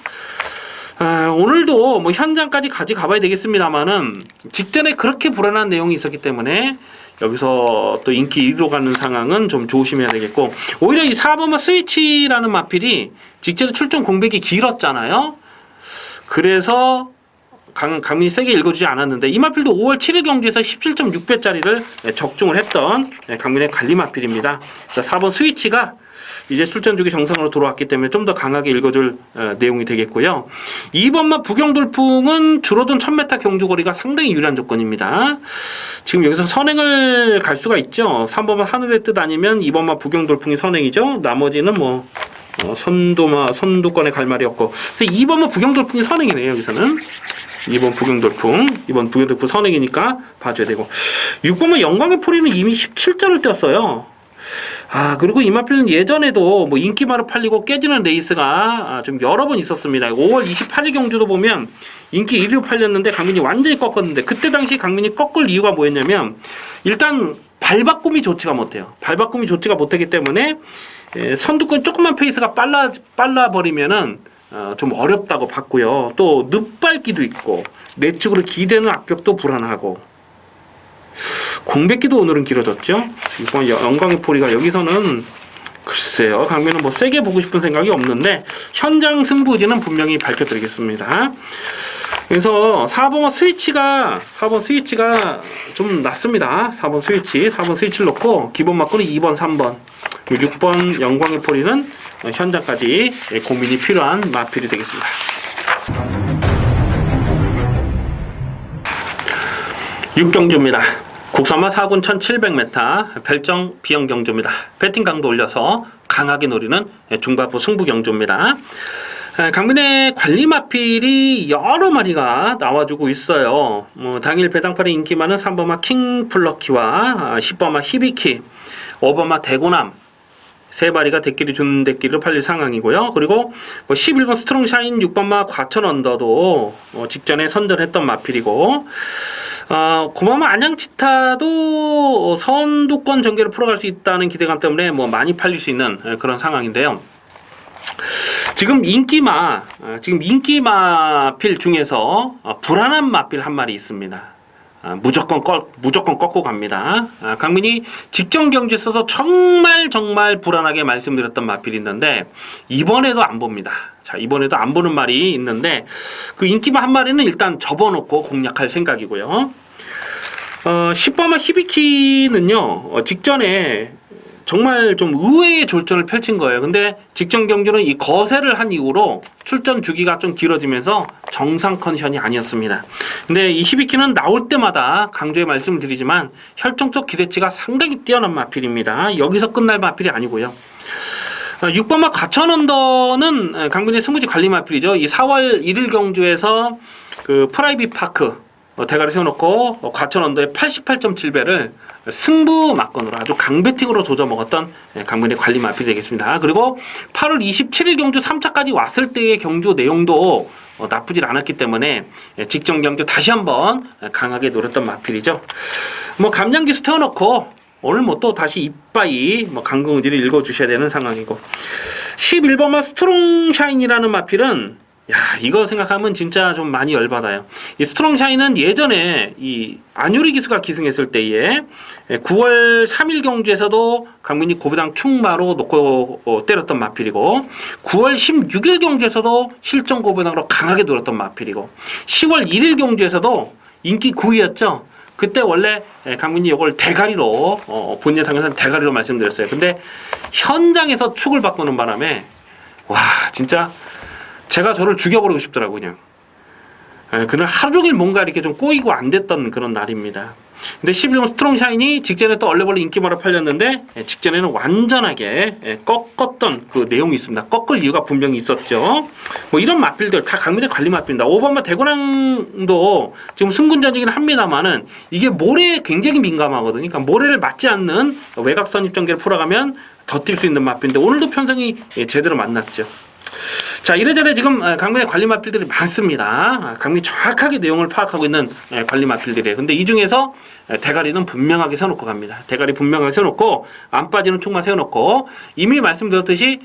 오늘도 뭐 현장까지 가봐야 되겠습니다만은 직전에 그렇게 불안한 내용이 있었기 때문에 여기서 또 인기 1위로 가는 상황은 좀 조심해야 되겠고 오히려 이 4번마 스위치라는 마필이 직전에 출전 공백이 길었잖아요. 그래서 강민이 세게 읽어주지 않았는데 이 마필도 5월 7일 경기에서 17.6배짜리를 적중을 했던 강민의 관리 마필입니다. 4번 스위치가 이제 출전 주기 정상으로 돌아왔기 때문에 좀 더 강하게 읽어줄 내용이 되겠고요. 2번마 부경돌풍은 줄어든 1000m 경주거리가 상당히 유리한 조건입니다. 지금 여기서 선행을 갈 수가 있죠. 3번마 하늘의 뜻 아니면 2번마 부경돌풍이 선행이죠. 나머지는 뭐 선두권에 갈 말이 없고 그래서 2번마 부경돌풍이 선행이네요. 여기서는 2번 부경돌풍, 2번 부경돌풍 선행이니까 봐줘야 되고 6번마 영광의 포리는 이미 17전을 떴어요. 그리고 이 마필은 예전에도 뭐 인기마로 팔리고 깨지는 레이스가 좀 여러 번 있었습니다. 5월 28일 경주도 보면 인기 1위로 팔렸는데 강민이 완전히 꺾었는데 그때 당시 강민이 꺾을 이유가 뭐였냐면 일단 발바꿈이 좋지가 못해요. 발바꿈이 좋지가 못하기 때문에 선두권 조금만 페이스가 빨라 버리면은 좀 어렵다고 봤고요. 또 늪밟기도 있고 내측으로 기대는 악벽도 불안하고 공백기도 오늘은 길어졌죠. 이번 영광의 포리가 여기서는 글쎄요. 강민은 뭐 세게 보고 싶은 생각이 없는데 현장 승부지는 분명히 밝혀드리겠습니다. 그래서 4번 스위치가 좀 낫습니다. 4번 스위치를 넣고 기본 막고는 2번, 3번, 6번 영광의 포리는 현장까지 고민이 필요한 마필이 되겠습니다. 육경주입니다. 국산마 4군 1700m 별정 비형 경주입니다. 배팅 강도 올려서 강하게 노리는 중반부 승부 경주입니다. 강민의 관리 마필이 여러 마리가 나와주고 있어요. 당일 배당팔의 인기 많은 3번마 킹플러키와 10번마 히비키, 5번마 대고남 세 마리가 대끼리 준 대끼리로 팔릴 상황이고요. 그리고 11번 스트롱샤인 6번마 과천 언더도 직전에 선전했던 마필이고 고마마 안양치타도 선두권 전개를 풀어갈 수 있다는 기대감 때문에 뭐 많이 팔릴 수 있는 그런 상황인데요. 지금 인기마필 중에서 불안한 마필 한 마리 있습니다. 무조건 꺾고 갑니다. 강민이 직전 경주에서도 정말 불안하게 말씀드렸던 마필이 있는데 이번에도 안 봅니다. 자, 이번에도 안 보는 말이 있는데 그 인기마 한 마리는 일단 접어놓고 공략할 생각이고요. 10번마 히비키는요 직전에 정말 좀 의외의 졸전을 펼친 거예요. 근데 직전 경주는 이 거세를 한 이후로 출전 주기가 좀 길어지면서 정상 컨디션이 아니었습니다. 근데 이 12키는 나올 때마다 강조해 말씀을 드리지만 혈통적 기대치가 상당히 뛰어난 마필입니다. 여기서 끝날 마필이 아니고요. 6번마 과천언더는 강민의 스무지 관리 마필이죠. 이 4월 1일 경주에서 그 프라이빗 파크 대가리 세워놓고 과천언더의 88.7배를 승부 막건으로 아주 강배팅으로 조져 먹었던 강민의 관리 마필이 되겠습니다. 그리고 8월 27일 경주 3차까지 왔을 때의 경주 내용도 나쁘질 않았기 때문에 직전 경주 다시 한번 강하게 노렸던 마필이죠. 뭐 감량기수 태워놓고 오늘 뭐 또 다시 이빠이 뭐 강궁의지를 읽어주셔야 되는 상황이고 11번마 스트롱샤인이라는 마필은 야 이거 생각하면 진짜 좀 많이 열받아요. 이 스트롱샤인은 예전에 이 안유리 기수가 기승했을 때에 9월 3일 경주에서도 강민이 고배당 충마로 놓고 때렸던 마필이고 9월 16일 경주에서도 실전 고배당으로 강하게 노렸던 마필이고 10월 1일 경주에서도 인기 9위였죠. 그때 원래 강민이 이걸 대가리로 본 예상에서는 대가리로 말씀드렸어요. 근데 현장에서 축을 바꾸는 바람에 와 진짜 제가 저를 죽여버리고 싶더라고요. 그냥 그날 하루 종일 뭔가 이렇게 좀 꼬이고 안 됐던 그런 날입니다. 근데 11번 스트롱샤인이 직전에 또 얼레벌레 인기마로 팔렸는데 직전에는 완전하게 꺾었던 그 내용이 있습니다. 꺾을 이유가 분명히 있었죠. 뭐 이런 맛빌들 다 강민의 관리 맛빌입니다. 5번마 대구랑도 지금 승군전이긴 합니다만은 이게 모래에 굉장히 민감하거든요. 그러니까 모래를 맞지 않는 외곽선 입전개를 풀어가면 더 뛸 수 있는 맛빌인데 오늘도 편성이 제대로 만났죠. 자 이래저래 지금 강민의 관리 마필들이 많습니다. 강민이 정확하게 내용을 파악하고 있는 관리 마필들이에요. 근데 이 중에서 대가리는 분명하게 세워놓고 갑니다. 대가리 분명하게 세워놓고 안 빠지는 축만 세워놓고 이미 말씀드렸듯이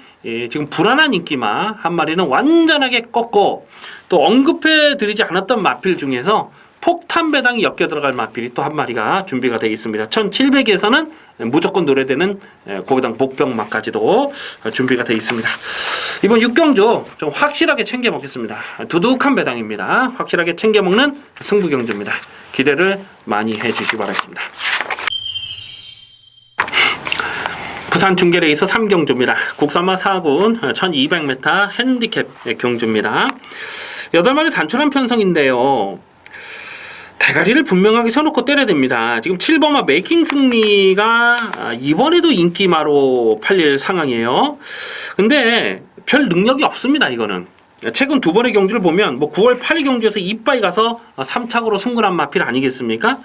지금 불안한 인기마 한 마리는 완전하게 꺾고 또 언급해 드리지 않았던 마필 중에서 폭탄 배당이 엮여 들어갈 마필이 또 한 마리가 준비가 되어 있습니다. 1700에서는 무조건 노래되는 고배당 복병마까지도 준비가 되어 있습니다. 이번 6경주 좀 확실하게 챙겨 먹겠습니다. 두둑한 배당입니다. 확실하게 챙겨 먹는 승부 경주입니다. 기대를 많이 해주시기 바라겠습니다. 부산 중계레이서 3경주입니다. 국산마 4군 1200m 핸디캡 경주입니다. 8마리 단촐한 편성인데요. 대가리를 분명하게 세워놓고 때려야 됩니다. 지금 7번마 메이킹 승리가 이번에도 인기마로 팔릴 상황이에요. 근데 별 능력이 없습니다. 이거는 최근 두 번의 경주를 보면 뭐 9월 8일 경주에서 이빠이 가서 3착으로 승군한 마필 아니겠습니까?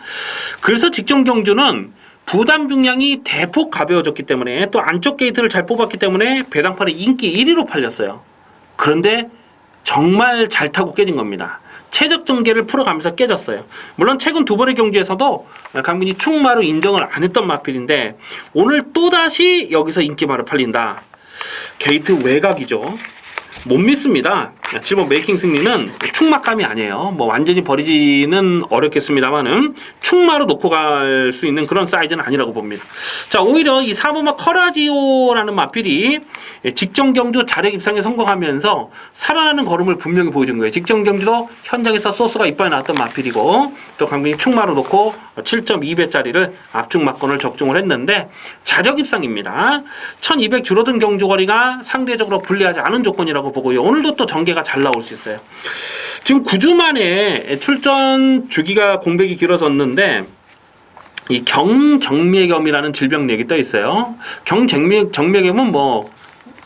그래서 직전 경주는 부담 중량이 대폭 가벼워졌기 때문에 또 안쪽 게이트를 잘 뽑았기 때문에 배당팔이 인기 1위로 팔렸어요. 그런데 정말 잘 타고 깨진 겁니다. 최적 전개를 풀어가면서 깨졌어요. 물론 최근 두 번의 경주에서도 강민이 충마로 인정을 안 했던 마필인데 오늘 또다시 여기서 인기마로 팔린다. 게이트 외곽이죠. 못 믿습니다. 7번 메이킹 승리는 충마감이 아니에요. 뭐 완전히 버리지는 어렵겠습니다만은 충마로 놓고 갈 수 있는 그런 사이즈는 아니라고 봅니다. 자 오히려 이 4번마 커라지오라는 마필이 직전 경주 자력 입상에 성공하면서 살아나는 걸음을 분명히 보여준 거예요. 직전 경주도 현장에서 소스가 이빨 나왔던 마필이고 또 강민이 충마로 놓고 7.2배짜리를 압축 막건을 적중을 했는데 자력 입상입니다. 1200 줄어든 경주 거리가 상대적으로 불리하지 않은 조건이라고 보고요. 오늘도 또 전개가 잘 나올 수 있어요. 지금 9주 만에 출전 주기가 공백이 길어졌는데 이 경정맥염이라는 질병력이 떠 있어요. 정맥염은 뭐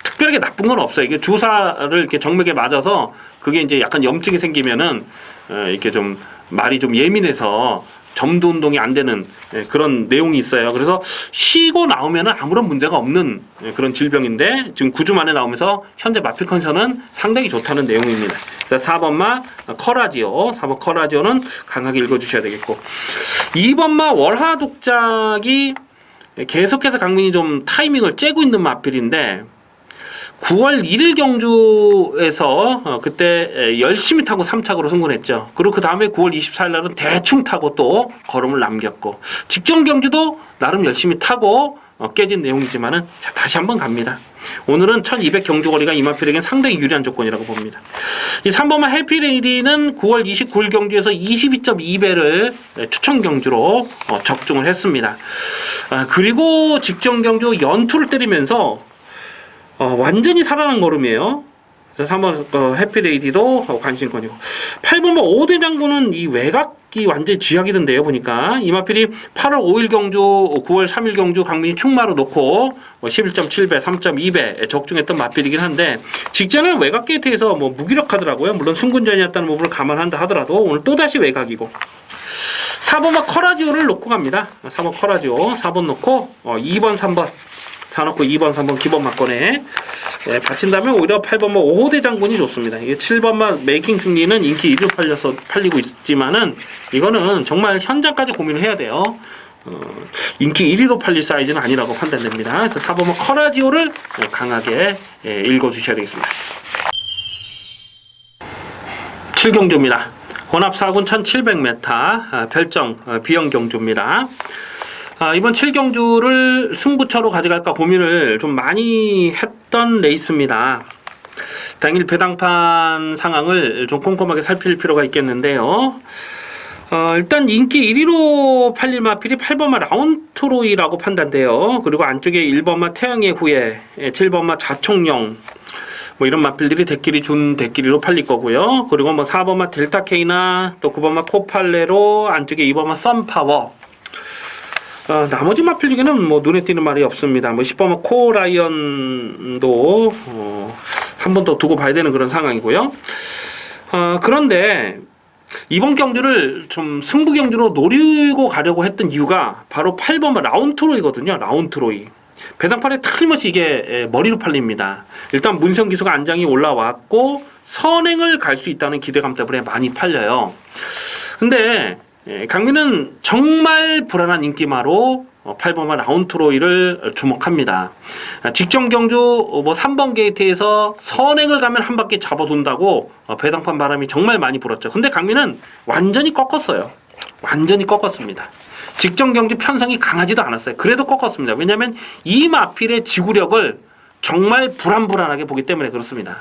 특별하게 나쁜 건 없어요. 이게 주사를 이렇게 정맥에 맞아서 그게 이제 약간 염증이 생기면은 이렇게 좀 말이 좀 예민해서 점도 운동이 안 되는 그런 내용이 있어요. 그래서 쉬고 나오면은 아무런 문제가 없는 그런 질병인데 지금 9주 만에 나오면서 현재 마필 컨디션은 상당히 좋다는 내용입니다. 그래서 4번마 커라지오, 4번 커라지오는 강하게 읽어주셔야 되겠고 2번마 월하 독작이 계속해서 강민이 좀 타이밍을 째고 있는 마필인데 9월 1일 경주에서 그때 열심히 타고 3착으로 승군했죠. 그리고 그 다음에 9월 24일 날은 대충 타고 또 걸음을 남겼고 직전 경주도 나름 열심히 타고 깨진 내용이지만은 자, 다시 한번 갑니다. 오늘은 1200 경주거리가 이마필에겐 상당히 유리한 조건이라고 봅니다. 이 3번마 해피레이디는 9월 29일 경주에서 22.2배를 추천 경주로 적중을 했습니다. 그리고 직전 경주 연투를 때리면서 완전히 살아난 걸음이에요. 그래서 3번 해피레이디도 관심권이고 8번마 5대 장군은 이 외곽이 완전히 쥐약이던데요. 보니까 이마필이 8월 5일 경주 9월 3일 경주 강민이 충마로 놓고 11.7배 3.2배 적중했던 마필이긴 한데 직전에는 외곽 게이트에서 무기력하더라고요. 물론 승군전이었다는 부분을 감안한다 하더라도 오늘 또다시 외곽이고 4번마 커라지오를 놓고 갑니다. 4번 커라지오 4번 놓고 2번 3번 4 놓고 2번 3번 기본 막권에 받친다면 오히려 8번마 5호대 장군이 좋습니다. 이게 7번마 메이킹 승리는 인기 1위로 팔리고 있지만은 이거는 정말 현장까지 고민을 해야 돼요. 인기 1위로 팔릴 사이즈는 아니라고 판단됩니다. 그래서 4번마 커라지오를 강하게 읽어주셔야 되겠습니다. 7경주입니다. 혼합 4군 1700m 별정 비영 경주입니다. 이번 7경주를 승부처로 가져갈까 고민을 좀 많이 했던 레이스입니다. 당일 배당판 상황을 좀 꼼꼼하게 살필 필요가 있겠는데요. 일단 인기 1위로 팔릴 마필이 8번마 라운트로이라고 판단돼요. 그리고 안쪽에 1번마 태양의 후예, 7번마 자총령 이런 마필들이 대끼리 준 대끼리로 팔릴 거고요. 그리고 4번마 델타K나 또 9번마 코팔레로 안쪽에 2번마 썬파워 나머지 마필 중에는 눈에 띄는 말이 없습니다. 10번마 코라이언도 한 번 더 두고 봐야 되는 그런 상황이고요. 그런데 이번 경주를 좀 승부 경주로 노리고 가려고 했던 이유가 바로 8번마 라운트로이거든요. 라운트로이. 배당판에 틀림없이 이게 머리로 팔립니다. 일단 문성 기수가 안장이 올라왔고 선행을 갈 수 있다는 기대감 때문에 많이 팔려요. 근데 강민은 정말 불안한 인기마로 8번마 라운트로이를 주목합니다. 직전 경주 3번 게이트에서 선행을 가면 한 바퀴 잡아둔다고 배당판 바람이 정말 많이 불었죠. 근데 강민은 완전히 꺾었어요. 완전히 꺾었습니다. 직전 경주 편성이 강하지도 않았어요. 그래도 꺾었습니다. 왜냐하면 이 마필의 지구력을 정말 불안불안하게 보기 때문에 그렇습니다.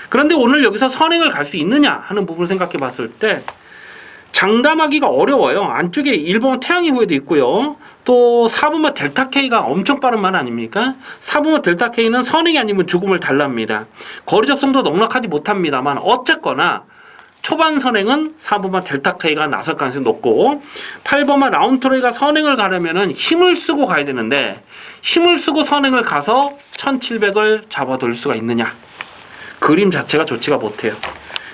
그런데 오늘 여기서 선행을 갈 수 있느냐 하는 부분을 생각해 봤을 때 장담하기가 어려워요. 안쪽에 1번 태양의 후예도 있고요. 또 4번마 델타K가 엄청 빠른 말 아닙니까? 4번마 델타K는 선행이 아니면 죽음을 달랍니다. 거리 적성도 넉넉하지 못합니다만 어쨌거나 초반 선행은 4번마 델타K가 나설 가능성이 높고 8번마 라운트로이가 선행을 가려면은 힘을 쓰고 가야 되는데 힘을 쓰고 선행을 가서 1700을 잡아둘 수가 있느냐. 그림 자체가 좋지가 못해요.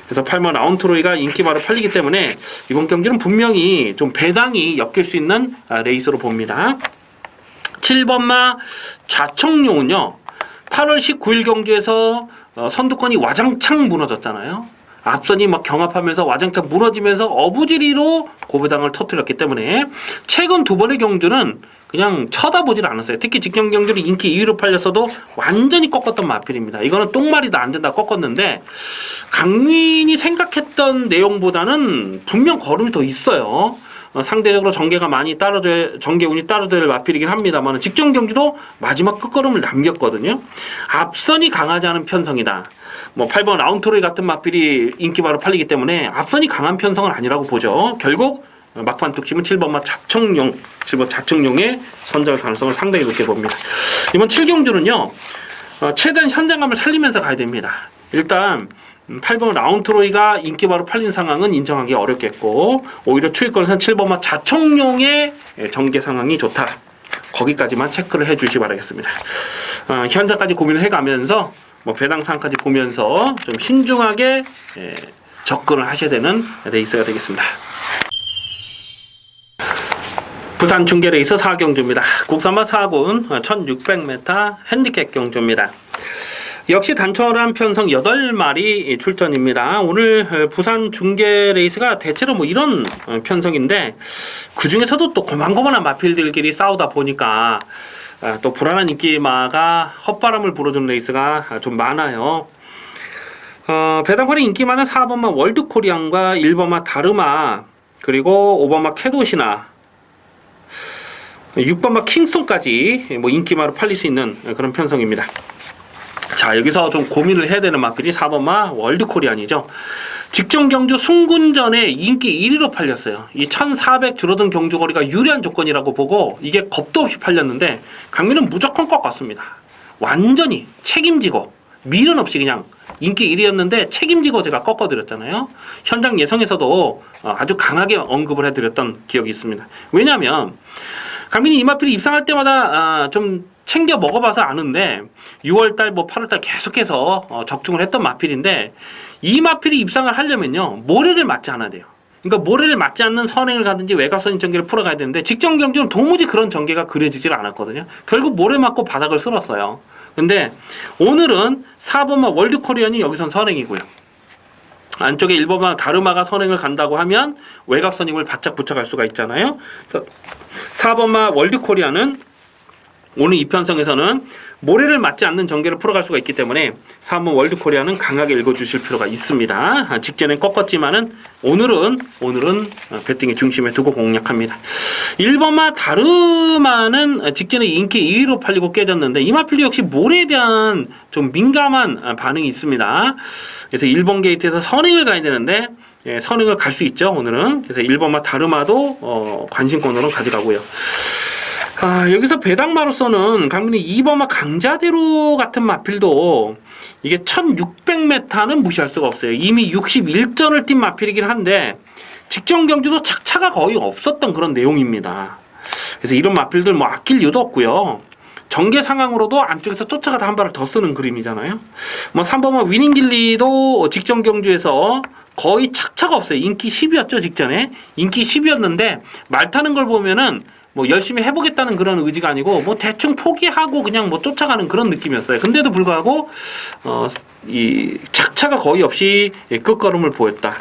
그래서 8번 라운트로이가 인기마로 팔리기 때문에 이번 경기는 분명히 좀 배당이 엮일 수 있는 레이스로 봅니다. 7번마 좌청룡은요. 8월 19일 경주에서 선두권이 와장창 무너졌잖아요. 앞선이 경합하면서 와장창 무너지면서 어부지리로 고배당을 터뜨렸기 때문에 최근 두 번의 경주는 그냥 쳐다보질 않았어요. 특히 직전 경주는 인기 2위로 팔렸어도 완전히 꺾었던 마필입니다. 이거는 똥말이도 안 된다 꺾었는데 강민이 생각했던 내용보다는 분명 걸음이 더 있어요. 상대적으로 전개운이 따라될 마필이긴 합니다만 직전 경기도 마지막 끝걸음을 남겼거든요. 앞선이 강하지 않은 편성이다. 8번 라운트로이 같은 마필이 인기바로 팔리기 때문에 앞선이 강한 편성은 아니라고 보죠. 결국 막판 뚝심은 7번마 자청룡의 선절 가능성을 상당히 높게 봅니다. 이번 7경주는요. 최대한 현장감을 살리면서 가야 됩니다. 일단 8번 라운트로이가 인기바로 팔린 상황은 인정하기 어렵겠고 오히려 추위권에서는 7번마 자청룡의 전개 상황이 좋다. 거기까지만 체크를 해주시기 바라겠습니다. 현장까지 고민을 해가면서 배당 상황까지 보면서 좀 신중하게 접근을 하셔야 되는 레이스가 되겠습니다. 부산 중계 레이스 4경주입니다. 국산마 4군 1600m 핸디캡 경주입니다. 역시 단촐한 편성 8마리 출전입니다. 오늘 부산 중계 레이스가 대체로 이런 편성인데 그 중에서도 또 고만고만한 마필들끼리 싸우다 보니까 또 불안한 인기마가 헛바람을 불어주는 레이스가 좀 많아요. 배당판의 인기 많은 4번마 월드코리안과 1번마 다르마 그리고 5번마 캐도시나 6번마 킹스톤까지 뭐 인기마로 팔릴 수 있는 그런 편성입니다. 자, 여기서 좀 고민을 해야 되는 마필이 4번마 월드코리안이죠. 직전 경주 순군전에 인기 1위로 팔렸어요. 이 1400 줄어든 경주거리가 유리한 조건이라고 보고 이게 겁도 없이 팔렸는데 강민은 무조건 꺾었습니다. 완전히 책임지고 미련 없이 그냥 인기 1위였는데 책임지고 제가 꺾어드렸잖아요. 현장 예성에서도 아주 강하게 언급을 해드렸던 기억이 있습니다. 왜냐하면 강민이 이 마필이 입상할 때마다 좀 챙겨 먹어봐서 아는데 6월달 뭐 8월달 계속해서 적중을 했던 마필인데 이 마필이 입상을 하려면요 모래를 맞지 않아야 돼요. 그러니까 모래를 맞지 않는 선행을 가든지 외곽선인 전개를 풀어가야 되는데 직전 경주는 도무지 그런 전개가 그려지질 않았거든요. 결국 모래 맞고 바닥을 쓸었어요. 근데 오늘은 4번마 월드코리안이 여기선 선행이고요. 안쪽에 1번마 다르마가 선행을 간다고 하면 외곽선임을 바짝 붙여갈 수가 있잖아요. 그래서 4번마 월드코리안은 오늘 이 편성에서는 모래를 맞지 않는 전개를 풀어갈 수가 있기 때문에 3번 월드코리아는 강하게 읽어주실 필요가 있습니다. 직전엔 꺾었지만은 오늘은 배팅의 중심에 두고 공략합니다. 1번마 다르마는 직전에 인기 2위로 팔리고 깨졌는데 이 마필도 역시 모래에 대한 좀 민감한 반응이 있습니다. 그래서 1번 게이트에서 선행을 가야 되는데 선행을 갈 수 있죠. 오늘은. 그래서 1번마 다르마도 관심권으로 가져가고요. 여기서 배당마로서는 강민이 2번마 강자대로 같은 마필도 이게 1600m는 무시할 수가 없어요. 이미 61전을 뛴 마필이긴 한데 직전 경주도 착차가 거의 없었던 그런 내용입니다. 그래서 이런 마필들 뭐 아낄 이유도 없고요. 전개 상황으로도 안쪽에서 쫓아가다 한 발을 더 쓰는 그림이잖아요. 뭐 3번마 위닝길리도 직전 경주에서 거의 착차가 없어요. 인기 10이었죠, 직전에. 인기 10이었는데 말 타는 걸 보면은 뭐 열심히 해보겠다는 그런 의지가 아니고 뭐 대충 포기하고 그냥 뭐 쫓아가는 그런 느낌이었어요. 근데도 불구하고 이 착차가 거의 없이 끝걸음을 보였다.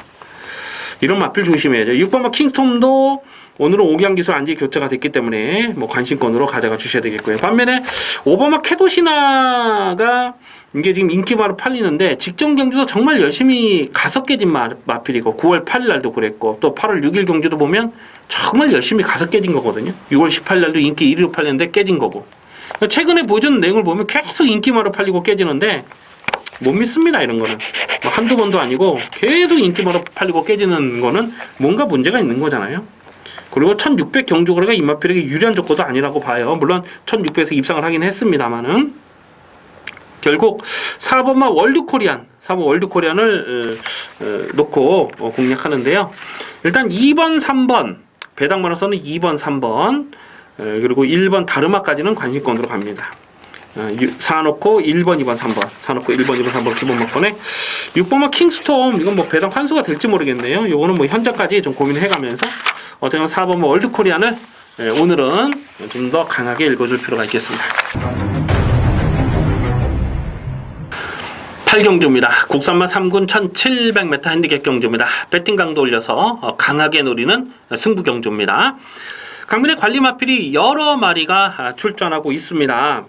이런 마필 조심해야죠. 6번마 킹스톰도 오늘은 옥양기술 안지 교체가 됐기 때문에 뭐 관심권으로 가져가 주셔야 되겠고요. 반면에 5번마 캐도시나가 이게 지금 인기마로 팔리는데 직전 경주도 정말 열심히 가서 깨진 마필이고 9월 8일 날도 그랬고 또 8월 6일 경주도 보면 정말 열심히 가서 깨진 거거든요. 6월 18일 날도 인기 1위로 팔렸는데 깨진 거고. 최근에 보여준 내용을 보면 계속 인기마로 팔리고 깨지는데 못 믿습니다. 이런 거는. 뭐 한두 번도 아니고 계속 인기마로 팔리고 깨지는 거는 뭔가 문제가 있는 거잖아요. 그리고 1600 경주거리가 이 마필에게 유리한 조건도 아니라고 봐요. 물론 1600에서 입상을 하긴 했습니다만은 결국 4번마 월드코리안 4번 월드코리안을 놓고 공략하는데요. 일단 2번, 3번 배당마로서는 2번, 3번 그리고 1번 다르마까지는 관심권으로 갑니다. 사놓고 1번, 2번, 3번 사놓고 1번, 2번, 3번 기본 막번에 6번마 킹스톰 이건 뭐 배당 환수가 될지 모르겠네요. 이거는 뭐 현재까지 좀 고민해가면서 어쨌든 4번마 월드코리안을 오늘은 좀 더 강하게 읽어줄 필요가 있겠습니다. 8경주입니다. 국산마 3군 1700m 핸디캡 경주입니다. 배팅 강도 올려서 강하게 노리는 승부 경주입니다. 강민의 관리 마필이 여러 마리가 출전하고 있습니다.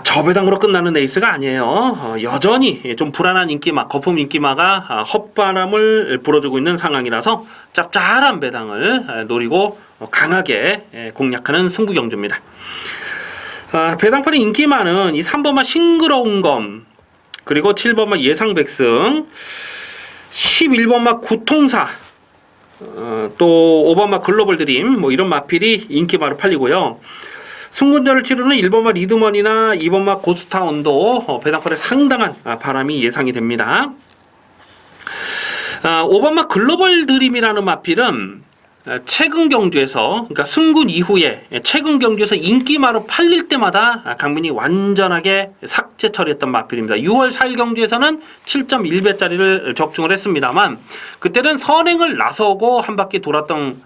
저배당으로 끝나는 에이스가 아니에요. 여전히 좀 불안한 인기마, 거품 인기마가 헛바람을 불어주고 있는 상황이라서 짭짤한 배당을 노리고 강하게 공략하는 승부 경주입니다. 배당팔의 인기마는 이 3번마 싱그러운 검, 그리고 7번마 예상백승, 11번마 구통사, 또 5번마 글로벌 드림 뭐 이런 마필이 인기마로 팔리고요. 승군전을 치르는 1번마 리드먼이나 2번마 고스타운도 배당팔에 상당한 바람이 예상이 됩니다. 5번마 글로벌 드림이라는 마필은 최근 경주에서 그러니까 승군 이후에 최근 경주에서 인기마로 팔릴 때마다 강민이 완전하게 삭제 처리했던 마필입니다. 6월 4일 경주에서는 7.1배짜리를 적중을 했습니다만 그때는 선행을 나서고 한 바퀴 돌았던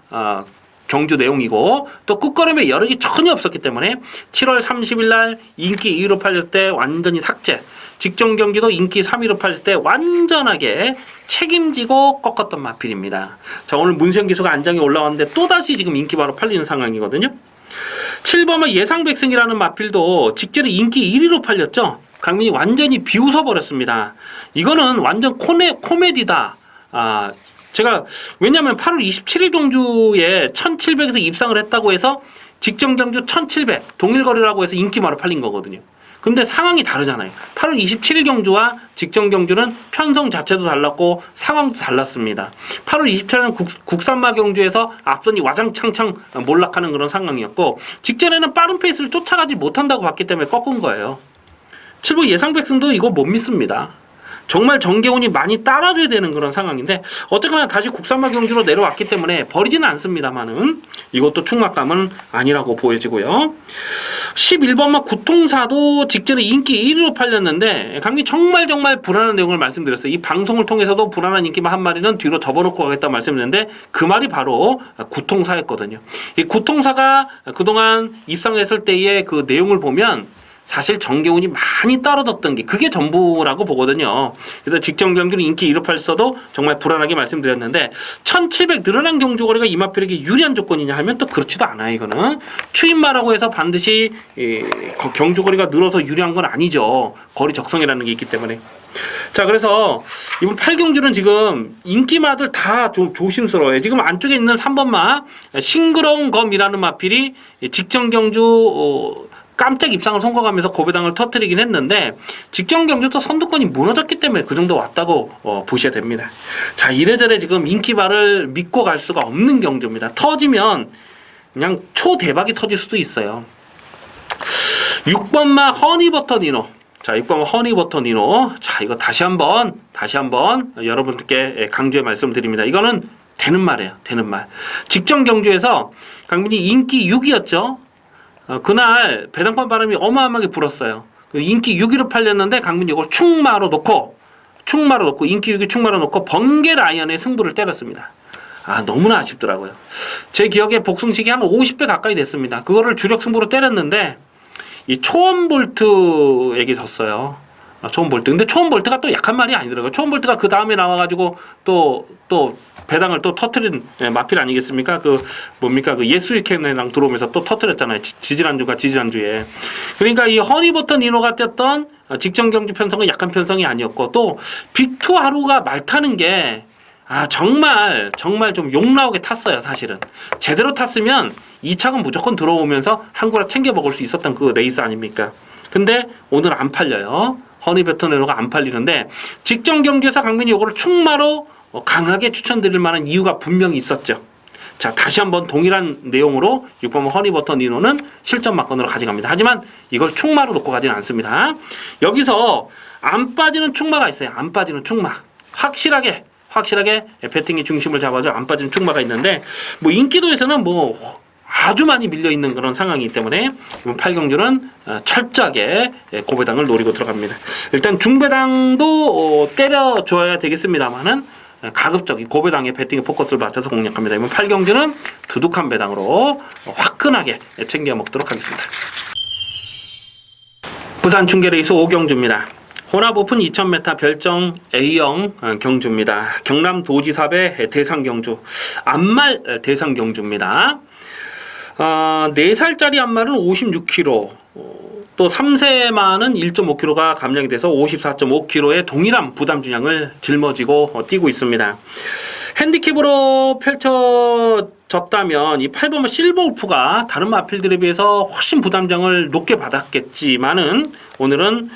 경주 내용이고 또 끝걸음에 여력이 전혀 없었기 때문에 7월 30일 날 인기 2위로 팔릴 때 완전히 삭제, 직전 경기도 인기 3위로 팔릴 때 완전하게 책임지고 꺾었던 마필입니다. 자, 오늘 문세영 기수가 안장에 올라왔는데 또다시 지금 인기바로 팔리는 상황이거든요. 7번마 예상백승이라는 마필도 직전에 인기 1위로 팔렸죠. 강민이 완전히 비웃어버렸습니다. 이거는 완전 코미디다. 제가 왜냐하면 8월 27일 경주에 1,700에서 입상을 했다고 해서 직전 경주 1,700 동일거리라고 해서 인기마로 팔린 거거든요. 근데 상황이 다르잖아요. 8월 27일 경주와 직전 경주는 편성 자체도 달랐고 상황도 달랐습니다. 8월 27일은 국산마 경주에서 앞선이 와장창창 몰락하는 그런 상황이었고 직전에는 빠른 페이스를 쫓아가지 못한다고 봤기 때문에 꺾은 거예요. 7부 예상 백승도 이거 못 믿습니다. 정말 정계훈이 많이 따라줘야 되는 그런 상황인데 어쨌거나 다시 국산마 경주로 내려왔기 때문에 버리지는 않습니다만은 이것도 충막감은 아니라고 보여지고요. 11번마 구통사도 직전에 인기 1위로 팔렸는데 강민 정말 불안한 내용을 말씀드렸어요. 이 방송을 통해서도 불안한 인기만 한 마리는 뒤로 접어놓고 가겠다 말씀드렸는데 그 말이 바로 구통사였거든요. 이 구통사가 그동안 입상했을 때의 그 내용을 보면 사실 정계훈이 많이 떨어졌던 게 그게 전부라고 보거든요. 그래서 직전 경주는 인기 1위 팔렸어도 정말 불안하게 말씀드렸는데 1,700 늘어난 경주거리가 이마필에게 유리한 조건이냐 하면 또 그렇지도 않아요. 이거는 추임마라고 해서 반드시 경주거리가 늘어서 유리한 건 아니죠. 거리 적성이라는 게 있기 때문에. 자, 그래서 이번 8경주는 지금 인기마들 다 좀 조심스러워요. 지금 안쪽에 있는 3번마 싱그러운 검이라는 마필이 직전 경주 깜짝 입상을 성공하면서 고배당을 터뜨리긴 했는데 직전 경주도 선두권이 무너졌기 때문에 그 정도 왔다고 보셔야 됩니다. 자, 이래저래 지금 인기발을 믿고 갈 수가 없는 경주입니다. 터지면 그냥 초대박이 터질 수도 있어요. 6번마 허니버터 니노. 자, 6번마 허니버터 니노. 자, 이거 다시 한번 여러분들께 강조해 말씀드립니다. 이거는 되는 말이에요. 되는 말. 직전 경주에서 강민이 인기 6위였죠. 그날 배당판 바람이 어마어마하게 불었어요. 인기 6위로 팔렸는데 강민이 이걸 충마로 놓고 인기 6위 충마로 놓고 번개 라이언의 승부를 때렸습니다. 아, 너무나 아쉽더라고요. 제 기억에 복승식이 한 50배 가까이 됐습니다. 그거를 주력 승부로 때렸는데 이 초원볼트에게 졌어요. 초원볼트. 근데 초원볼트가 또 약한 말이 아니더라고요. 초원볼트가 그 다음에 나와가지고 또 배당을 또 터트린 마필 아니겠습니까? 그 예스위켄이랑 들어오면서 또 터트렸잖아요. 지지난주에. 그러니까 이 허니버터 니노가 떴던 직전 경주 편성은 약한 편성이 아니었고 또 빅투 하루가 말 타는 게 정말 좀 욕 나오게 탔어요. 사실은 제대로 탔으면 2차는 무조건 들어오면서 한 구라 챙겨 먹을 수 있었던 그 레이스 아닙니까? 근데 오늘 안 팔려요. 허니버터 니노가 안 팔리는데 직전 경주에서 강민이 이거를 충마로 강하게 추천드릴 만한 이유가 분명히 있었죠. 자, 다시 한번 동일한 내용으로 6번 허니버터 니노는 실전 막건으로 가져갑니다. 하지만 이걸 충마로 놓고 가지는 않습니다. 여기서 안 빠지는 충마가 있어요. 안 빠지는 충마. 확실하게 배팅의 중심을 잡아줘 안 빠지는 충마가 있는데 뭐 인기도에서는 뭐 아주 많이 밀려있는 그런 상황이기 때문에 이번 8경주는 철저하게 고배당을 노리고 들어갑니다. 일단 중배당도 때려줘야 되겠습니다만은 가급적 고배당의 배팅의 포커스를 맞춰서 공략합니다. 이번 8경주는 두둑한 배당으로 화끈하게 챙겨 먹도록 하겠습니다. 부산 중계레이스 5경주입니다. 혼합 오픈 2000m 별정 A형 경주입니다. 경남 도지사배 대상 경주, 암말 대상 경주입니다. 4살짜리 암말은 56kg, 또 3세마는 1.5kg가 감량이 돼서 54.5kg의 동일한 부담 중량을 짊어지고 뛰고 있습니다. 핸디캡으로 펼쳐졌다면 이 8번마 실버울프가 다른 마필들에 비해서 훨씬 부담장을 높게 받았겠지만은 오늘은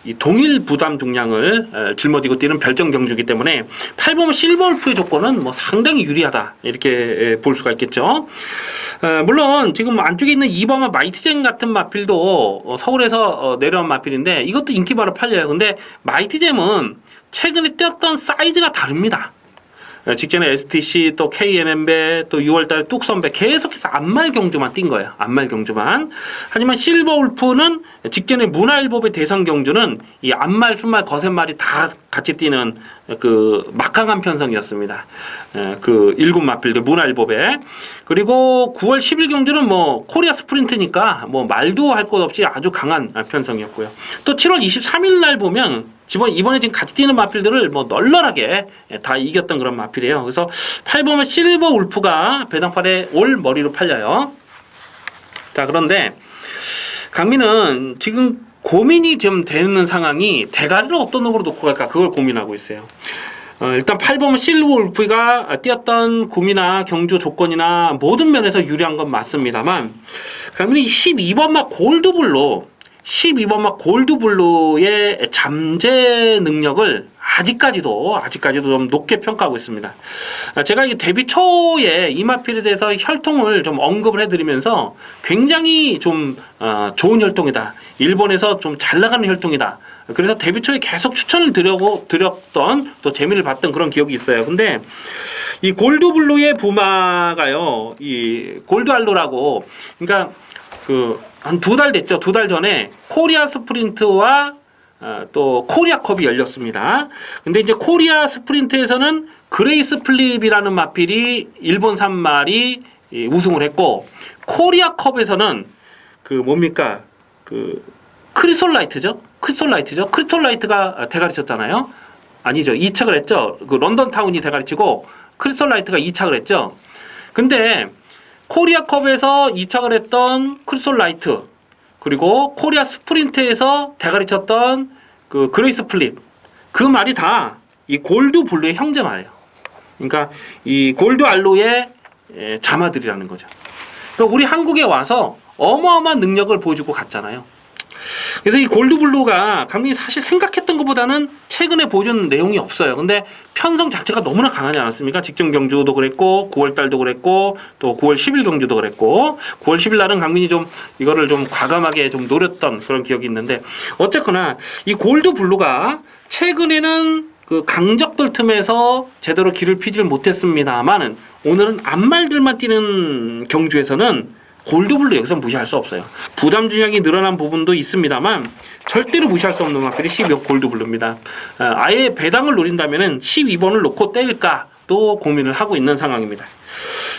이 동일 부담 중량을 짊어지고 뛰는 별정 경주이기 때문에 8번마 실버울프의 조건은 뭐 상당히 유리하다 이렇게 볼 수가 있겠죠. 물론 지금 안쪽에 있는 2번마 마이티젠 같은 마필도 서울에서 내려온 마필인데 이것도 인기바로 팔려요. 근데 마이티젠은 최근에 뛰었던 사이즈가 다릅니다. 직전에 STC 또 KNM배 또 6월달에 뚝선배 계속해서 암말 경주만 뛴 거예요. 암말 경주만. 하지만 실버울프는 직전에 문화일보배 대상 경주는 이 암말, 순말, 거센말이 다 같이 뛰는 그 막강한 편성이었습니다. 그 7 마필들 문화일보배. 그리고 9월 10일 경주는 뭐 코리아 스프린트니까 뭐 말도 할 것 없이 아주 강한 편성이었고요. 또 7월 23일 날 보면 이번에 지금 같이 뛰는 마필들을 뭐 널널하게 다 이겼던 그런 마필이에요. 그래서 8번은 실버 울프가 배당팔에 올 머리로 팔려요. 자, 그런데 강민은 지금 고민이 좀 되는 상황이 대가리를 어떤 놈으로 놓고 갈까 그걸 고민하고 있어요. 일단 8번 실버울프가 뛰었던 구미나 경주 조건이나 모든 면에서 유리한 건 맞습니다만, 그러면 12번마 골드블루, 12번마 골드블루의 잠재 능력을 아직까지도 좀 높게 평가하고 있습니다. 제가 이 데뷔 초에 이마필에 대해서 혈통을 좀 언급을 해드리면서 굉장히 좀 좋은 혈통이다, 일본에서 좀 잘 나가는 혈통이다, 그래서 데뷔 초에 계속 추천을 드렸던, 또 재미를 봤던 그런 기억이 있어요. 근데 이 골드블루의 부마가요, 이 골드알로라고, 그러니까 한 2달 됐죠. 2달 전에 코리아 스프린트와 또 코리아컵이 열렸습니다. 근데 이제 코리아 스프린트에서는 그레이스 플립이라는 마필이 일본 산말이 우승을 했고, 코리아컵에서는 크리솔라이트가 대가리 쳤잖아요. 아니죠. 2착을 했죠. 런던 타운이 대가리 치고 크리솔라이트가 2착을 했죠. 근데 코리아컵에서 2착을 했던 크리솔라이트, 그리고 코리아 스프린트에서 대가리 쳤던 그레이스 플립, 그 말이 다 이 골드 블루의 형제 말이에요. 그러니까 이 골드 알로의 자마들이라는 거죠. 그러니까 우리 한국에 와서 어마어마한 능력을 보여주고 갔잖아요. 그래서 이 골드블루가 감독이 사실 생각했던 것보다는 최근에 보여준 내용이 없어요. 근데 편성 자체가 너무나 강하지 않았습니까? 직전 경주도 그랬고, 9월달도 그랬고, 또 9월 10일 경주도 그랬고, 9월 10일 날은 강민이 좀 이거를 좀 과감하게 좀 노렸던 그런 기억이 있는데, 어쨌거나 이 골드블루가 최근에는 그 강적들 틈에서 제대로 길을 피질 못했습니다만은, 오늘은 앞말들만 뛰는 경주에서는 골드블루 여기서 무시할 수 없어요. 부담 중량이 늘어난 부분도 있습니다만 절대로 무시할 수 없는 마필이 12번 골드블루입니다. 아예 배당을 노린다면은 12번을 놓고 때릴까 또 고민을 하고 있는 상황입니다.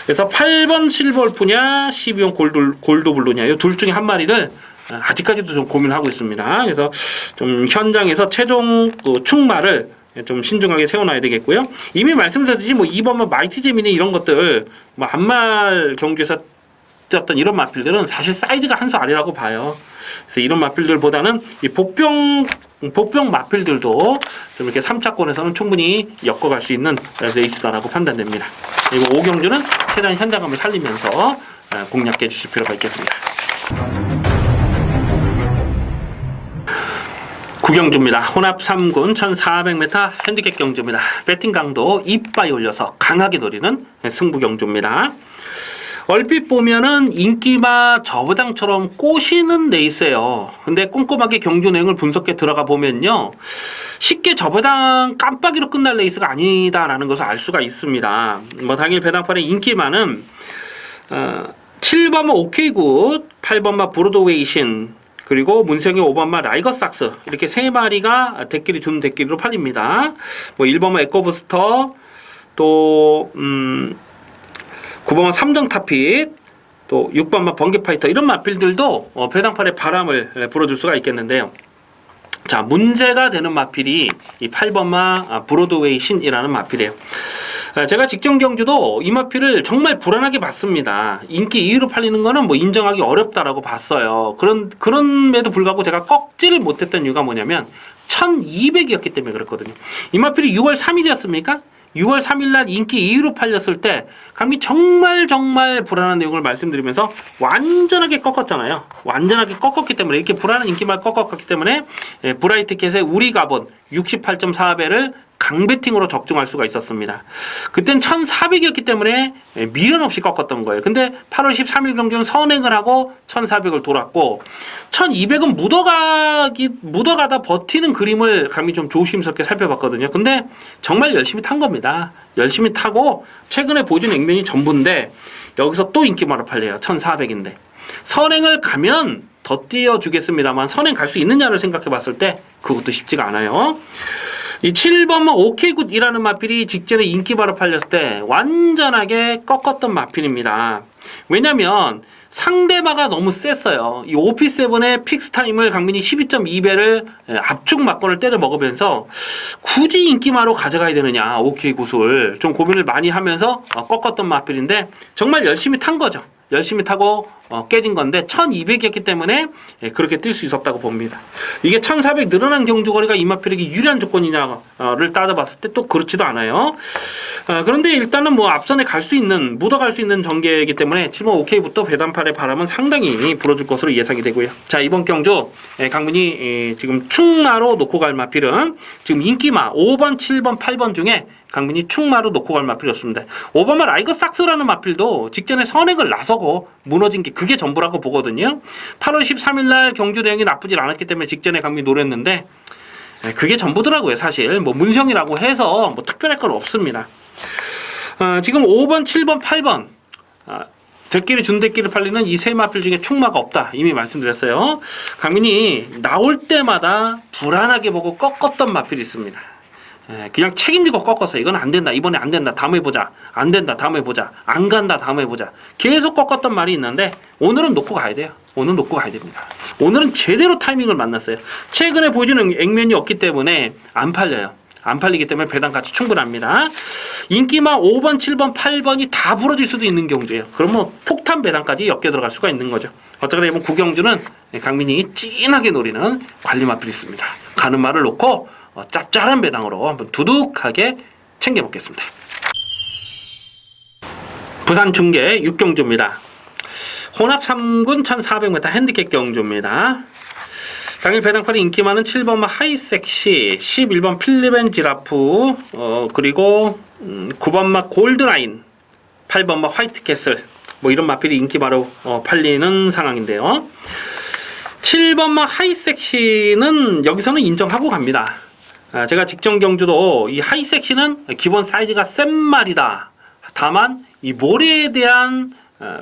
그래서 8번 실버울프냐 12번 골드블루냐, 이 둘 중에 한 마리를 아직까지도 좀 고민을 하고 있습니다. 그래서 좀 현장에서 최종 충마를 좀 신중하게 세워놔야 되겠고요. 이미 말씀드렸듯이 뭐 2번만 마이티 제미니 이런 것들, 뭐 앞말 경주에서 어떤 이런 마필들은 사실 사이즈가 한 수 아래라고 봐요. 그래서 이런 마필들보다는 이 복병 마필들도 좀 이렇게 3차권에서는 충분히 엮어갈 수 있는 레이스다라고 판단됩니다. 그리고 5경주는 최대한 현장감을 살리면서 공략해 주실 필요가 있겠습니다. 9경주입니다. 혼합 3군 1400m 핸디캡 경주입니다. 배팅 강도 이빠이 올려서 강하게 노리는 승부 경주입니다. 얼핏 보면은 인기마 저부당처럼 꼬시는 레이스예요. 근데 꼼꼼하게 경주 내용을 분석해 들어가 보면요, 쉽게 저부당 깜빡이로 끝날 레이스가 아니다라는 것을 알 수가 있습니다. 뭐 당일 배당판의 인기마는 7번마 오케이굿, 8번마 브로드웨이신, 그리고 문세영의 5번마 라이거삭스, 이렇게 세 마리가 대끼리 주는 대끼리로 팔립니다. 뭐 1번마 에코부스터, 또 9번마 삼정타핏, 또 6번마 번개파이터, 이런 마필들도 배당판에 바람을 불어줄 수가 있겠는데요. 자, 문제가 되는 마필이 이 8번마 브로드웨이 신이라는 마필이에요. 제가 직전 경주도 이 마필을 정말 불안하게 봤습니다. 인기 2위로 팔리는 거는 뭐 인정하기 어렵다라고 봤어요. 그런에도 불구하고 제가 꺾지를 못했던 이유가 뭐냐면 1200이었기 때문에 그랬거든요. 이 마필이 6월 3일이었습니까? 6월 3일 날 인기 2위로 팔렸을 때 감히 정말 불안한 내용을 말씀드리면서 완전하게 꺾었잖아요. 완전하게 꺾었기 때문에, 이렇게 불안한 인기만 꺾었기 때문에 브라이트캣의 우리 가본 68.4배를 강배팅으로 적중할 수가 있었습니다. 그땐 1400이었기 때문에 미련 없이 꺾었던 거예요. 근데 8월 13일 경주는 선행을 하고 1400을 돌았고, 1200은 묻어가다 버티는 그림을 감히 좀 조심스럽게 살펴봤거든요. 근데 정말 열심히 탄 겁니다. 열심히 타고 최근에 보여준 액면이 전부인데 여기서 또 인기마로 팔려요. 1400인데 선행을 가면 더 띄워주겠습니다만, 선행 갈 수 있느냐를 생각해 봤을 때 그것도 쉽지가 않아요. 이 7번마 오케이굿이라는 마필이 직전에 인기바로 팔렸을 때 완전하게 꺾었던 마필입니다. 왜냐면 상대마가 너무 셌어요. 이 OP7의 픽스타임을 강민이 12.2배를 압축 막건을 때려 먹으면서 굳이 인기마로 가져가야 되느냐, 오케이굿을 좀 고민을 많이 하면서 꺾었던 마필인데 정말 열심히 탄 거죠. 열심히 타고 깨진 건데 1200이었기 때문에 그렇게 뛸 수 있었다고 봅니다. 이게 1400 늘어난 경주거리가 이마필에게 유리한 조건이냐를 따져봤을 때 또 그렇지도 않아요. 그런데 일단은 뭐 앞선에 갈 수 있는, 묻어갈 수 있는 전개이기 때문에 7번 OK부터 배단팔의 바람은 상당히 불어줄 것으로 예상이 되고요. 자, 이번 경주 강민이 지금 충마로 놓고 갈 마필은 지금 인기마 5번, 7번, 8번 중에 강민이 충마로 놓고 갈 마필이었습니다. 5번마 라이거 삭스라는 마필도 직전에 선행을 나서고 무너진 게 그게 전부라고 보거든요. 8월 13일 날 경주 대응이 나쁘질 않았기 때문에 직전에 강민이 노렸는데 그게 전부더라고요. 사실 뭐 문성이라고 해서 뭐 특별할 건 없습니다. 지금 5번, 7번, 8번 대끼리 준대끼리 팔리는 이 세 마필 중에 충마가 없다. 이미 말씀드렸어요. 강민이 나올 때마다 불안하게 보고 꺾었던 마필이 있습니다. 그냥 책임지고 꺾었어요. 이건 안 된다. 이번에 안 된다. 다음에 보자. 안 된다. 다음에 보자. 안 간다. 다음에 보자. 계속 꺾었던 말이 있는데 오늘은 놓고 가야 돼요. 오늘 놓고 가야 됩니다. 오늘은 제대로 타이밍을 만났어요. 최근에 보여주는 액면이 없기 때문에 안 팔려요. 안 팔리기 때문에 배당가치 충분합니다. 인기만 5번, 7번, 8번이 다 부러질 수도 있는 경주예요. 그러면 폭탄 배당까지 엮여 들어갈 수가 있는 거죠. 어쩌거나 이번 구경주는 강민이 찐하게 노리는 관리마필이 있습니다. 가는 말을 놓고 짭짤한 배당으로 한번 두둑하게 챙겨 먹겠습니다. 부산 중계 6경주입니다. 혼합 3군 1400m 핸디캡 경주입니다. 당일 배당팔이 인기 많은 7번마 하이섹시, 11번 필리벤 지라프, 그리고 9번마 골드라인, 8번마 화이트캐슬, 뭐 이런 마필이 인기 바로 팔리는 상황인데요. 7번마 하이섹시는 여기서는 인정하고 갑니다. 제가 직전 경주도 이 하이섹시는 기본 사이즈가 센 말이다. 다만 이 모래에 대한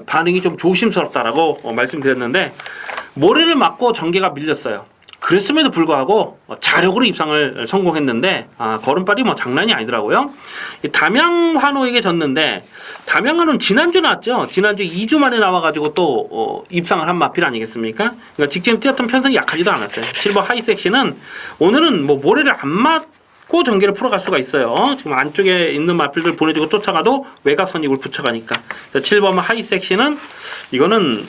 반응이 좀 조심스럽다라고 말씀드렸는데 모래를 맞고 전개가 밀렸어요. 그랬음에도 불구하고 자력으로 입상을 성공했는데 걸음발이 뭐 장난이 아니더라고요. 담양환호에게 졌는데 담양환호는 지난주 나왔죠. 지난주 2주 만에 나와가지고 또 입상을 한 마필 아니겠습니까? 그러니까 직전에 뛰었던 편성이 약하지도 않았어요. 7번 하이섹시는 오늘은 뭐 모래를 안 맞고 전개를 풀어갈 수가 있어요. 지금 안쪽에 있는 마필들 보내주고 쫓아가도 외곽선 입을 붙여가니까. 7번 하이섹시는 이거는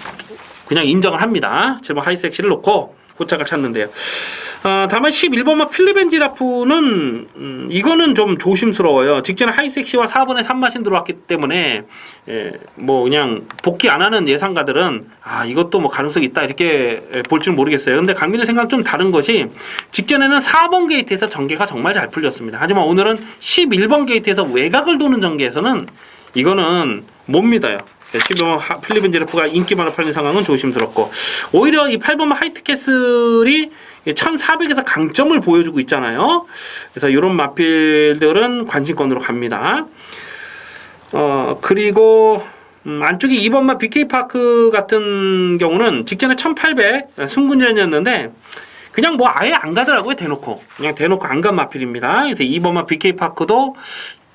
그냥 인정을 합니다. 7번 하이섹시를 놓고 고짝을 찾는데요. 다만 11번마 필리벤지라프는 이거는 좀 조심스러워요. 직전에 하이섹시와 4번에 3마신 들어왔기 때문에 뭐 그냥 복귀 안 하는 예상가들은 이것도 뭐 가능성이 있다 이렇게 볼 줄 모르겠어요. 근데 강민의 생각 좀 다른 것이 직전에는 4번 게이트에서 전개가 정말 잘 풀렸습니다. 하지만 오늘은 11번 게이트에서 외곽을 도는 전개에서는 이거는 못 믿어요. 12번 필리벤지라프가 인기만을 팔린 상황은 조심스럽고 오히려 이 8번 하이트캐슬이 1400에서 강점을 보여주고 있잖아요. 그래서 이런 마필들은 관심권으로 갑니다. 그리고 안쪽에 2번마 BK파크 같은 경우는 직전에 1800 승군전이었는데 그냥 뭐 아예 안 가더라고요. 대놓고 그냥 대놓고 안 간 마필입니다. 그래서 2번마 BK파크도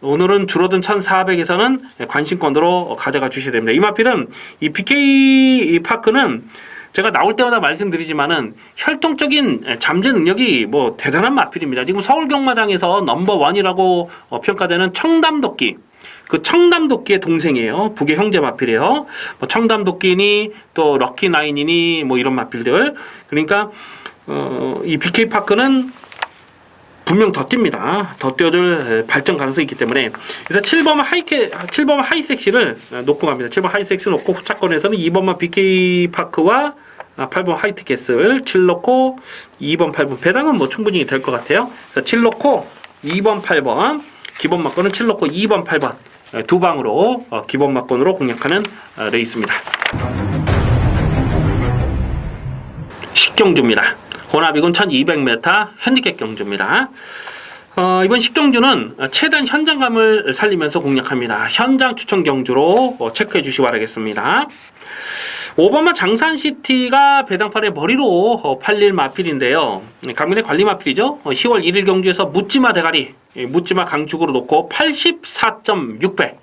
오늘은 줄어든 1400에서는 관심권으로 가져가 주셔야 됩니다. 이 마필은 이 BK 파크는 제가 나올 때마다 말씀드리지만은 혈통적인 잠재 능력이 뭐 대단한 마필입니다. 지금 서울 경마장에서 넘버원이라고 평가되는 청담도끼, 그 청담도끼의 동생이에요. 북의 형제 마필이에요. 뭐 청담도끼니 또 럭키나인이니 뭐 이런 마필들. 그러니까 이 BK 파크는 분명 더 뜁니다. 더 뛰어줄 발전 가능성이 있기 때문에. 그래서 7번마 하이섹시를 놓고 갑니다. 7번 하이섹시 놓고 후차권에서는 2번마 BK파크와 8번 화이트캐슬 7 놓고 2번 8번 배당은 뭐 충분히 될 것 같아요. 그래서 7 놓고 2번 8번 기본 막권은 7 놓고 2번 8번 두 방으로 기본 막권으로 공략하는 레이스입니다. 식경주입니다. 혼합이군 1200m 핸디캡 경주입니다. 이번 식경주는 최대한 현장감을 살리면서 공략합니다. 현장 추천 경주로 체크해 주시기 바라겠습니다. 5번마 장산시티가 배당팔의 머리로 팔릴 마필인데요. 강민의 관리 마필이죠. 10월 1일 경주에서 묻지마 대가리, 묻지마 강축으로 놓고 84.6배.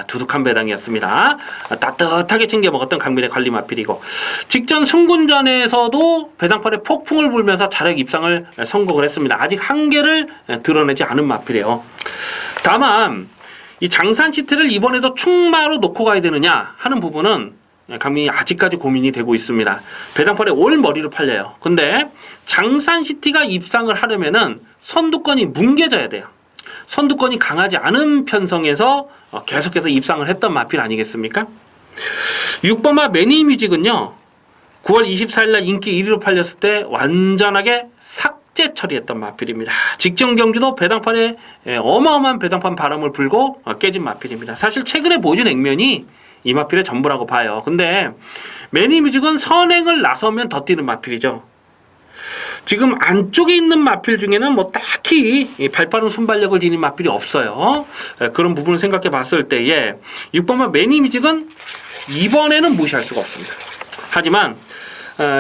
두둑한 배당이었습니다. 따뜻하게 챙겨 먹었던 강민의 관리 마필이고 직전 승군전에서도 배당팔에 폭풍을 불면서 자력 입상을 성공을 했습니다. 아직 한계를 드러내지 않은 마필이에요. 다만 이 장산시티를 이번에도 충마로 놓고 가야 되느냐 하는 부분은 강민이 아직까지 고민이 되고 있습니다. 배당팔에 올 머리로 팔려요. 근데 장산시티가 입상을 하려면은 선두권이 뭉개져야 돼요. 선두권이 강하지 않은 편성에서 계속해서 입상을 했던 마필 아니겠습니까? 6번마 매니뮤직은요. 9월 24일 날 인기 1위로 팔렸을 때 완전하게 삭제 처리했던 마필입니다. 직전 경주도 배당판에 어마어마한 배당판 바람을 불고 깨진 마필입니다. 사실 최근에 보여준 액면이 이 마필의 전부라고 봐요. 근데 매니뮤직은 선행을 나서면 더 뛰는 마필이죠. 지금 안쪽에 있는 마필 중에는 뭐 딱히 발빠른 순발력을 지닌 마필이 없어요. 그런 부분을 생각해 봤을 때에 6번마 매니뮤직은 이번에는 무시할 수가 없습니다. 하지만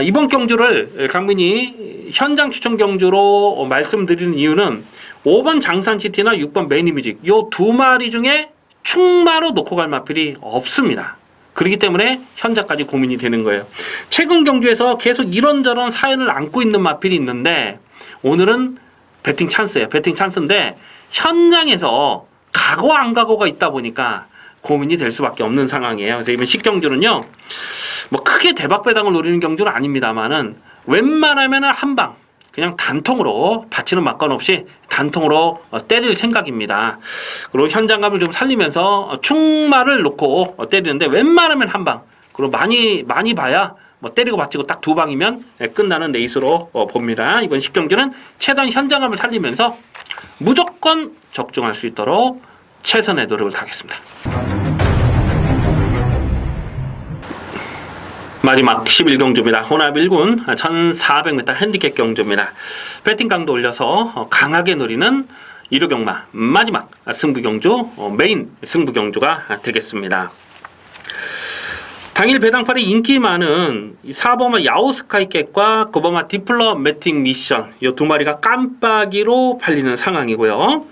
이번 경주를 강민이 현장 추천 경주로 말씀드리는 이유는 5번 장산시티나 6번 매니뮤직 요 두 마리 중에 충마로 놓고 갈 마필이 없습니다. 그렇기 때문에 현장까지 고민이 되는 거예요. 최근 경주에서 계속 이런저런 사연을 안고 있는 마필이 있는데 오늘은 배팅 찬스예요. 배팅 찬스인데 현장에서 가고 안 가고가 있다 보니까 고민이 될 수밖에 없는 상황이에요. 그래서 이번 식경주는요. 뭐 크게 대박 배당을 노리는 경주는 아닙니다만은 웬만하면 한 방 그냥 단통으로 받치는 막건 없이 단통으로 때릴 생각입니다. 그리고 현장감을 좀 살리면서 충마를 놓고 때리는데 웬만하면 한 방. 그리고 많이 봐야 뭐 때리고 받치고 딱 두 방이면 끝나는 레이스로 봅니다. 이번 식경주는 최대한 현장감을 살리면서 무조건 적중할 수 있도록 최선의 노력을 다하겠습니다. 마지막 11경주입니다. 혼합 1군 1400m 핸디캡 경주입니다. 배팅 강도 올려서 강하게 노리는 1호 경마 마지막 승부 경주 메인 승부 경주가 되겠습니다. 당일 배당팔이 인기 많은 4번마 야오스카이캣과 9번마 디플로매틱 미션 이 두 마리가 깜빡이로 팔리는 상황이고요.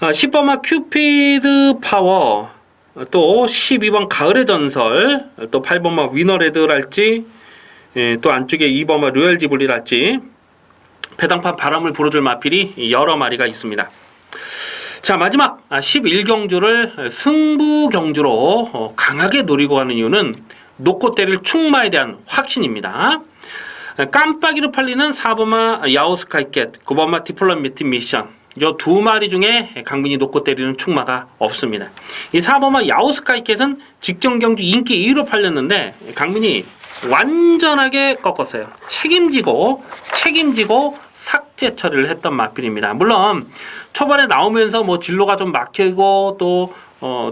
10번마 큐피드 파워 또 12번 가을의 전설 또 8번마 위너레드랄지 또 안쪽에 2번마 로얄 지블리랄지 배당판 바람을 불어줄 마필이 여러 마리가 있습니다. 자 마지막 11경주를 승부 경주로 강하게 노리고 가는 이유는 놓고 때릴 충마에 대한 확신입니다. 깜빡이로 팔리는 4번마 야오스카이캣 9번마 디플로매틱 미션 이 두 마리 중에 강민이 놓고 때리는 충마가 없습니다. 이 4번마 야오스카이캣은 직전 경주 인기 2위로 팔렸는데 강민이 완전하게 꺾었어요. 책임지고 삭제 처리를 했던 마필입니다. 물론 초반에 나오면서 뭐 진로가 좀 막히고 또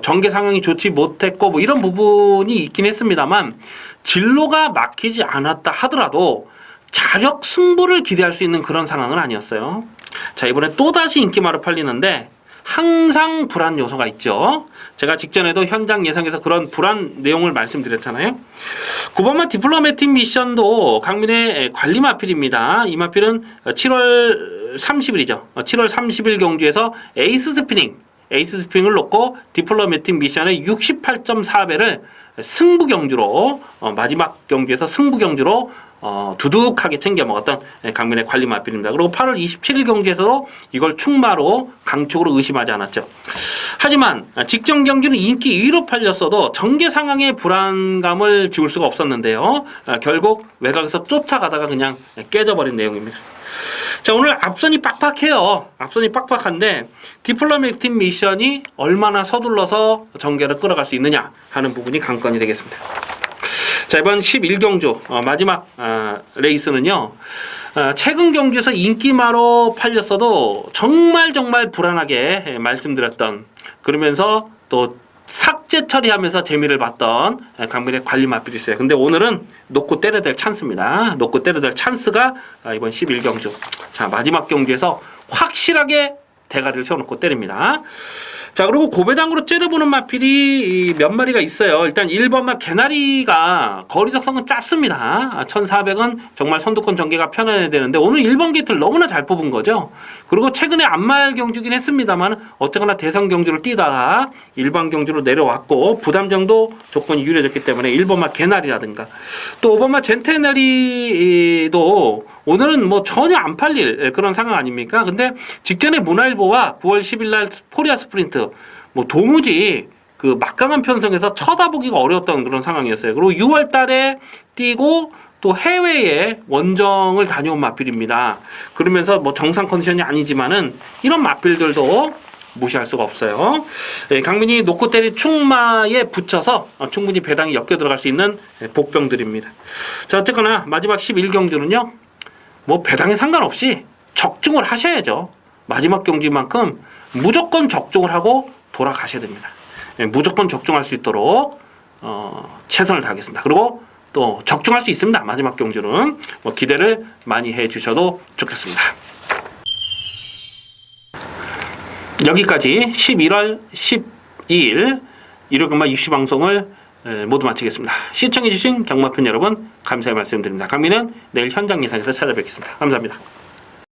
전개 상황이 좋지 못했고 뭐 이런 부분이 있긴 했습니다만 진로가 막히지 않았다 하더라도 자력 승부를 기대할 수 있는 그런 상황은 아니었어요. 자 이번에 또다시 인기마로 팔리는데 항상 불안 요소가 있죠. 제가 직전에도 현장 예상에서 그런 불안 내용을 말씀드렸잖아요. 9번마 디플로매틱 미션도 강민의 관리 마필입니다. 이 마필은 7월 30일이죠. 7월 30일 경주에서 에이스 스피닝을 놓고 디플로매틱 미션의 68.4배를 승부 경주로 마지막 경주에서 승부 경주로 두둑하게 챙겨 먹었던 강민의 관리 마필입니다. 그리고 8월 27일 경기에서도 이걸 충마로 강촉으로 의심하지 않았죠. 하지만 직전 경기는 인기 2위로 팔렸어도 전개 상황의 불안감을 지울 수가 없었는데요. 결국 외곽에서 쫓아가다가 그냥 깨져버린 내용입니다. 자 오늘 앞선이 빡빡해요. 앞선이 빡빡한데 디플로매틱 미션이 얼마나 서둘러서 전개를 끌어갈 수 있느냐 하는 부분이 관건이 되겠습니다. 자 이번 11경주 마지막 레이스는요. 최근 경주에서 인기마로 팔렸어도 정말 불안하게 말씀드렸던 그러면서 또 삭제 처리하면서 재미를 봤던 강민의 관리 마필이 있어요. 근데 오늘은 놓고 때려야 될 찬스입니다. 놓고 때려야 될 찬스가 이번 11경주 자 마지막 경주에서 확실하게 대가리를 세워놓고 때립니다. 자 그리고 고배당으로 째려보는 마필이 몇 마리가 있어요. 일단 1번마 개나리가 거리 적성은 짧습니다. 1400은 정말 선두권 전개가 편안해야 되는데 오늘 1번 게이트를 너무나 잘 뽑은 거죠. 그리고 최근에 안말 경주긴 했습니다만 어쨌거나 대선 경주를 뛰다가 일반 경주로 내려왔고 부담정도 조건이 유리해졌기 때문에 1번마 개나리라든가 또 5번마 젠테나리도 오늘은 뭐 전혀 안 팔릴 그런 상황 아닙니까? 근데 직전에 문화일보와 9월 10일 날 코리아 스프린트 뭐 도무지 그 막강한 편성에서 쳐다보기가 어려웠던 그런 상황이었어요. 그리고 6월 달에 뛰고 또 해외에 원정을 다녀온 마필입니다. 그러면서 뭐 정상 컨디션이 아니지만은 이런 마필들도 무시할 수가 없어요. 강민이 놓고 때린 충마에 붙여서 충분히 배당이 엮여 들어갈 수 있는 복병들입니다. 자, 어쨌거나 마지막 11경주는요. 뭐 배당에 상관없이 적중을 하셔야죠. 마지막 경기만큼 무조건 적중을 하고 돌아가셔야 됩니다. 무조건 적중할 수 있도록 최선을 다하겠습니다. 그리고 또 적중할 수 있습니다. 마지막 경주는 뭐 기대를 많이 해주셔도 좋겠습니다. 여기까지 11월 12일 일요일금마 이슈 방송을 모두 마치겠습니다. 시청해주신 경마팬 여러분 감사의 말씀드립니다. 강민은 내일 현장 예상에서 찾아뵙겠습니다. 감사합니다.